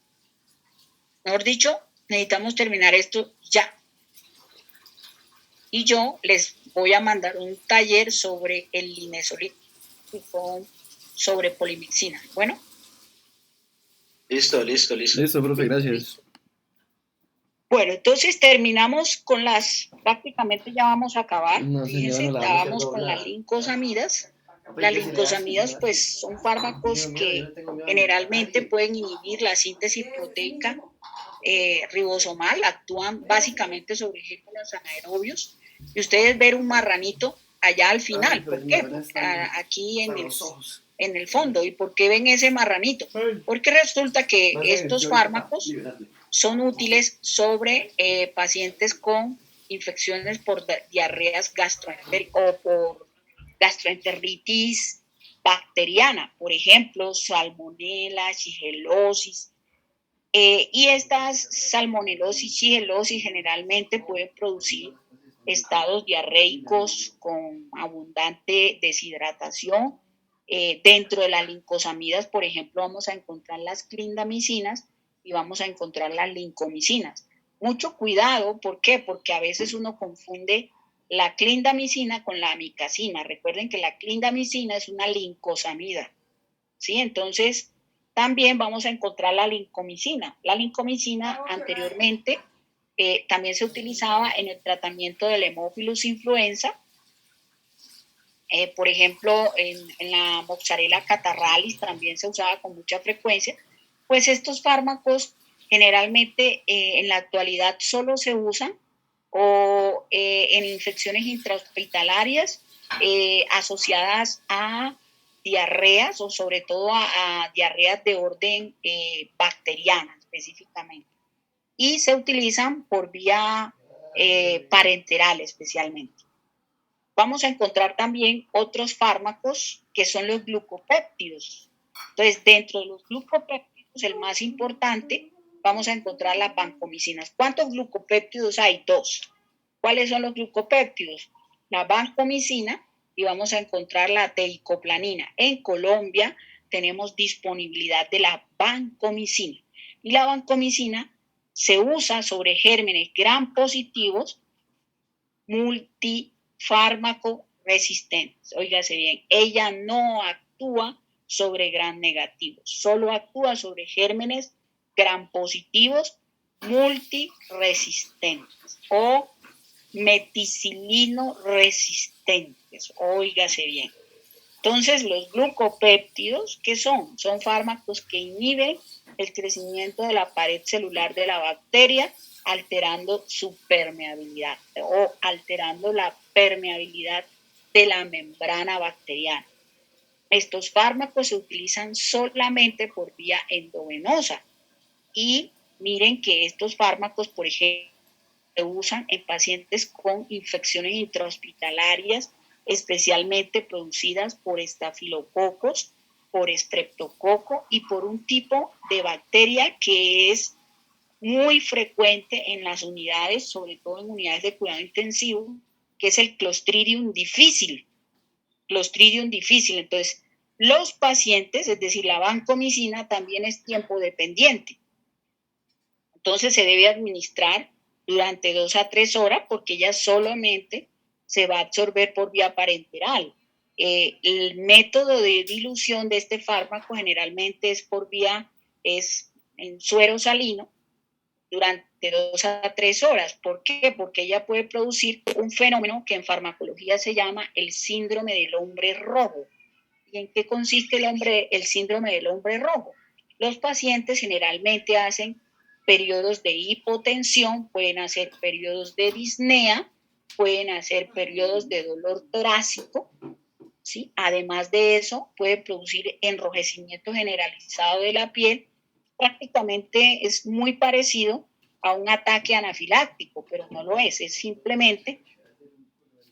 mejor dicho, necesitamos terminar esto ya. Y yo les voy a mandar un taller sobre el Linezolid, sobre polimixina. Bueno. Listo. Listo, profe, gracias. Bueno, entonces terminamos con prácticamente ya vamos a acabar. Fíjense, ya vamos con las lincosamidas. Las lincosamidas, pues, son fármacos que generalmente pueden inhibir la síntesis proteica ribosomal, actúan básicamente sobre gérmenes anaerobios. Y ustedes ven un marranito allá al final. ¿Por qué? Aquí en el fondo. ¿Y por qué ven ese marranito? Porque resulta que estos fármacos son útiles sobre pacientes con infecciones por diarreas o por gastroenteritis bacteriana, por ejemplo, salmonela, shigelosis. Y estas salmonelosis, shigelosis generalmente pueden producir estados diarreicos con abundante deshidratación. Dentro de las lincosamidas, por ejemplo, vamos a encontrar las clindamicinas y vamos a encontrar las lincomicinas. Mucho cuidado, ¿por qué? Porque a veces uno confunde la clindamicina con la amicacina. Recuerden que la clindamicina es una lincosamida, ¿sí? Entonces, también vamos a encontrar la lincomicina. La lincomicina anteriormente también se utilizaba en el tratamiento del Haemophilus influenza. Por ejemplo, en la Moxarella catarrhalis también se usaba con mucha frecuencia. Pues estos fármacos generalmente en la actualidad solo se usan o en infecciones intrahospitalarias asociadas a diarreas o sobre todo a diarreas de orden bacteriana específicamente. Y se utilizan por vía parenteral especialmente. Vamos a encontrar también otros fármacos que son los glucopéptidos. Entonces, dentro de los glucopéptidos, el más importante, vamos a encontrar las vancomicinas. ¿Cuántos glucopéptidos hay? 2. ¿Cuáles son los glucopéptidos? La vancomicina y vamos a encontrar la teicoplanina. En Colombia tenemos disponibilidad de la vancomicina. Y la vancomicina se usa sobre gérmenes gram positivos multifármaco resistentes. Óigase bien, ella no actúa sobre gram negativos, solo actúa sobre gérmenes gram positivos multiresistentes o meticilino resistentes. Óigase bien. Entonces, los glucopéptidos, ¿qué son? Son fármacos que inhiben el crecimiento de la pared celular de la bacteria, alterando su permeabilidad o alterando la permeabilidad de la membrana bacteriana. Estos fármacos se utilizan solamente por vía endovenosa y miren que estos fármacos, por ejemplo, se usan en pacientes con infecciones intrahospitalarias, especialmente producidas por estafilococos, por estreptococo y por un tipo de bacteria que es muy frecuente en las unidades, sobre todo en unidades de cuidado intensivo, que es el Clostridium difficile. Clostridium difficile. Entonces, los pacientes, es decir, la vancomicina también es tiempo dependiente. Entonces, se debe administrar durante 2 a 3 horas porque ella solamente se va a absorber por vía parenteral. El método de dilución de este fármaco generalmente es por vía, es en suero salino, durante 2 a 3 horas. ¿Por qué? Porque ella puede producir un fenómeno que en farmacología se llama el síndrome del hombre rojo. ¿Y en qué consiste el síndrome del hombre rojo? Los pacientes generalmente hacen periodos de hipotensión, pueden hacer periodos de disnea, pueden hacer periodos de dolor torácico, ¿sí? Además de eso, puede producir enrojecimiento generalizado de la piel. Prácticamente es muy parecido a un ataque anafiláctico, pero no lo es simplemente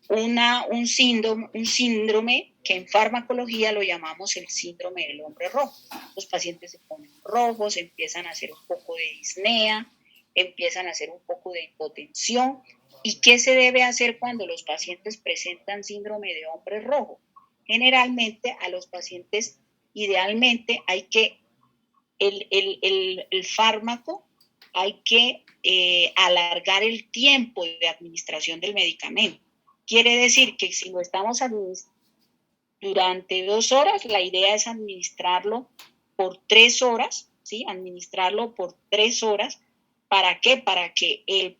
un síndrome que en farmacología lo llamamos el síndrome del hombre rojo. Los pacientes se ponen rojos, empiezan a hacer un poco de disnea, empiezan a hacer un poco de hipotensión. ¿Y qué se debe hacer cuando los pacientes presentan síndrome de hombre rojo? Generalmente a los pacientes, idealmente, hay que, el fármaco, hay que alargar el tiempo de administración del medicamento. Quiere decir que si lo estamos administrando durante 2 horas, la idea es administrarlo por 3 horas, ¿sí? Administrarlo por 3 horas. ¿Para qué? Para que el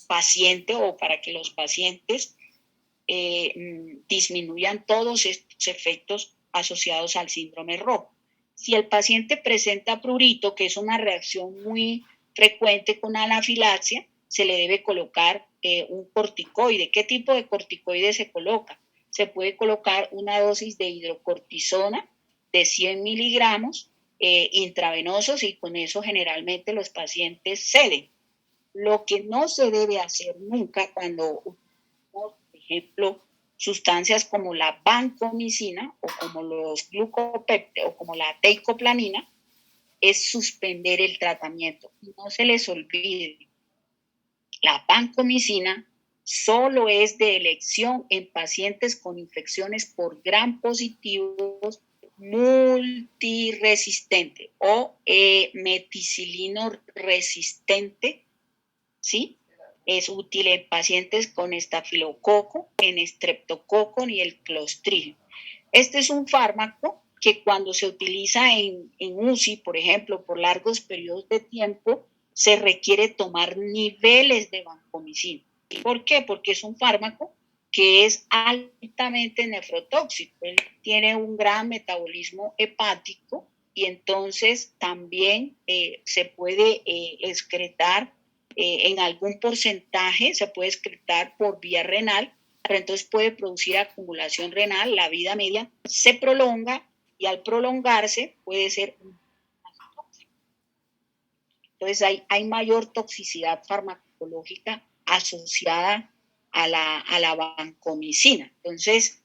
paciente o para que los pacientes disminuyan todos estos efectos asociados al síndrome rojo. Si el paciente presenta prurito, que es una reacción muy frecuente con anafilaxia, se le debe colocar un corticoide. ¿Qué tipo de corticoide se coloca? Se puede colocar una dosis de hidrocortisona de 100 miligramos intravenosos y con eso generalmente los pacientes ceden. Lo que no se debe hacer nunca cuando, por ejemplo, sustancias como la vancomicina o como los glucopéptidos o como la teicoplanina, es suspender el tratamiento. No se les olvide, la vancomicina solo es de elección en pacientes con infecciones por gram positivos multiresistente o meticilino resistente, ¿sí? Es útil en pacientes con estafilococo, en estreptococo y el clostridio. Este es un fármaco que cuando se utiliza en UCI, por ejemplo, por largos periodos de tiempo, se requiere tomar niveles de vancomicina. ¿Por qué? Porque es un fármaco que es altamente nefrotóxico. Él tiene un gran metabolismo hepático y entonces también se puede excretar en algún porcentaje, se puede excretar por vía renal, pero entonces puede producir acumulación renal, la vida media se prolonga y al prolongarse puede ser un tóxico. Entonces hay mayor toxicidad farmacológica asociada a la vancomicina. Entonces,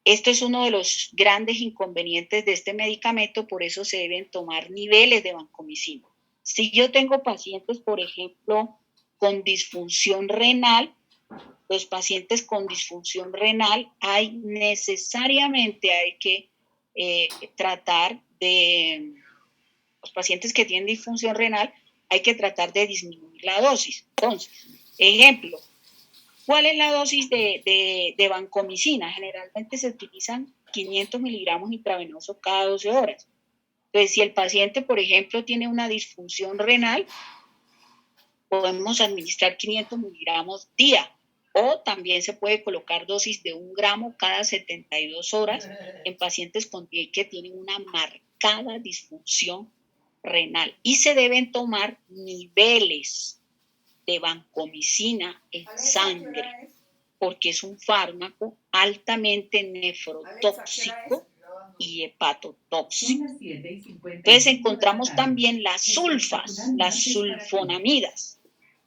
esto es uno de los grandes inconvenientes de este medicamento, por eso se deben tomar niveles de vancomicina. Si yo tengo pacientes, por ejemplo, con disfunción renal, los pacientes con disfunción renal necesariamente hay que tratar de, los pacientes que tienen disfunción renal, hay que tratar de disminuir la dosis. Entonces, ejemplo, ¿cuál es la dosis de vancomicina? Generalmente se utilizan 500 miligramos intravenosos cada 12 horas. Entonces, si el paciente, por ejemplo, tiene una disfunción renal, podemos administrar 500 miligramos día. O también se puede colocar dosis de 1 gramo cada 72 horas en pacientes que tienen una marcada disfunción renal. Y se deben tomar niveles de vancomicina en sangre, porque es un fármaco altamente nefrotóxico y hepatotóxico. Entonces encontramos también las sulfas, las sulfonamidas.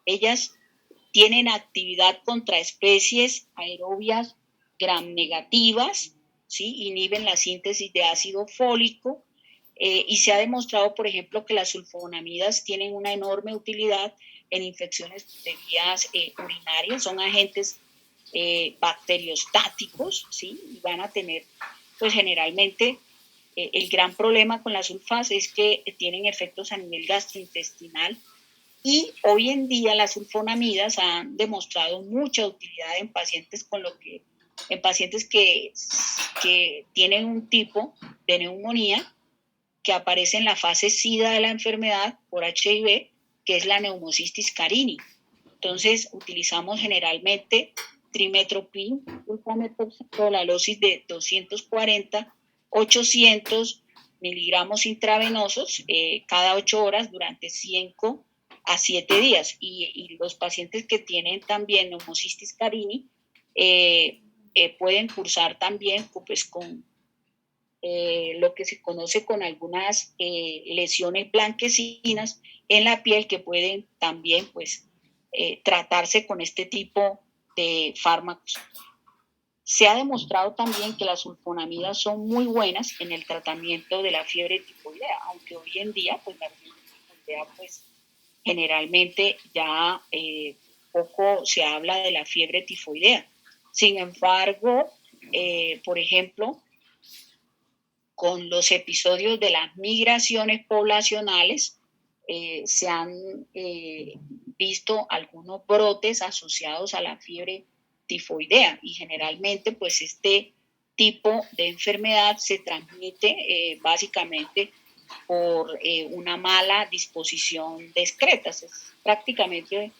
Ellas tienen actividad contra especies aerobias gram negativas, ¿sí? Inhiben la síntesis de ácido fólico y se ha demostrado, por ejemplo, que las sulfonamidas tienen una enorme utilidad en infecciones de vías urinarias, son agentes bacteriostáticos, ¿sí? Y van a tener, pues generalmente, el gran problema con las sulfas es que tienen efectos a nivel gastrointestinal y hoy en día las sulfonamidas han demostrado mucha utilidad en pacientes en pacientes que tienen un tipo de neumonía que aparece en la fase SIDA de la enfermedad por HIV, que es la neumocistis carini. Entonces, utilizamos generalmente trimetoprim, la dosis de 240, 800 miligramos intravenosos cada 8 horas durante 5 a 7 días. Y los pacientes que tienen también neumocistis carini pueden cursar también pues, con lo que se conoce con algunas lesiones blanquecinas en la piel que pueden también pues, tratarse con este tipo de fármacos. Se ha demostrado también que las sulfonamidas son muy buenas en el tratamiento de la fiebre tifoidea, aunque hoy en día pues, la fiebre tifoidea pues, generalmente ya poco se habla de la fiebre tifoidea. Sin embargo, por ejemplo, con los episodios de las migraciones poblacionales, se han visto algunos brotes asociados a la fiebre tifoidea y generalmente pues este tipo de enfermedad se transmite básicamente por una mala disposición de excretas, es prácticamente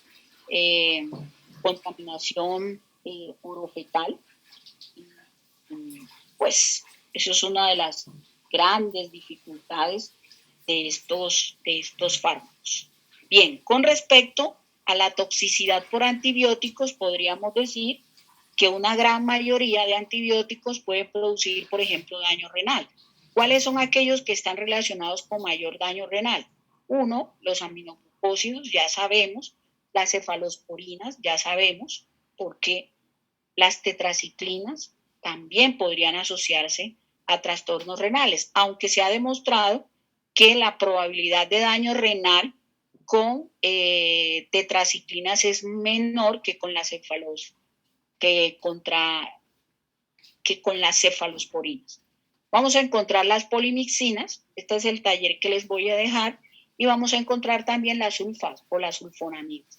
contaminación orofecal. Pues eso es una de las grandes dificultades de estos fármacos. Bien, con respecto a la toxicidad por antibióticos, podríamos decir que una gran mayoría de antibióticos pueden producir, por ejemplo, daño renal. ¿Cuáles son aquellos que están relacionados con mayor daño renal? Uno, los aminoglucósidos, ya sabemos, las cefalosporinas, ya sabemos, porque Las tetraciclinas también podrían asociarse a trastornos renales, aunque se ha demostrado que la probabilidad de daño renal con tetraciclinas es menor que con las cefalosporinas. Vamos a encontrar las polimixinas, este es el taller que les voy a dejar, y vamos a encontrar también las sulfas o las sulfonamidas.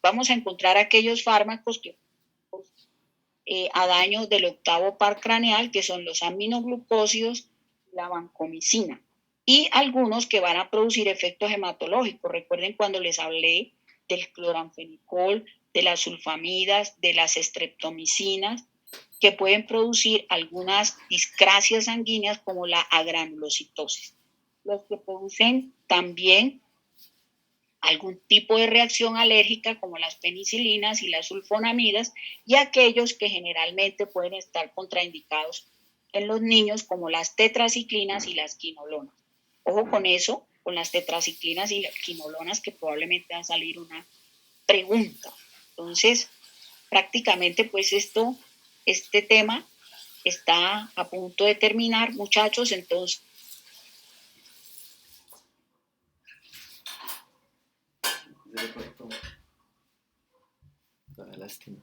Vamos a encontrar aquellos fármacos que a daño del octavo par craneal, que son los aminoglucósidos, la vancomicina, y algunos que van a producir efectos hematológicos. Recuerden cuando les hablé del cloranfenicol, de las sulfamidas, de las streptomicinas, que pueden producir algunas discrasias sanguíneas como la agranulocitosis. Los que producen también algún tipo de reacción alérgica como las penicilinas y las sulfonamidas, y aquellos que generalmente pueden estar contraindicados en los niños como las tetraciclinas y las quinolonas. Ojo con eso, con las tetraciclinas y las quinolonas, que probablemente va a salir una pregunta. Entonces, prácticamente pues este tema está a punto de terminar, muchachos. Entonces, lástima.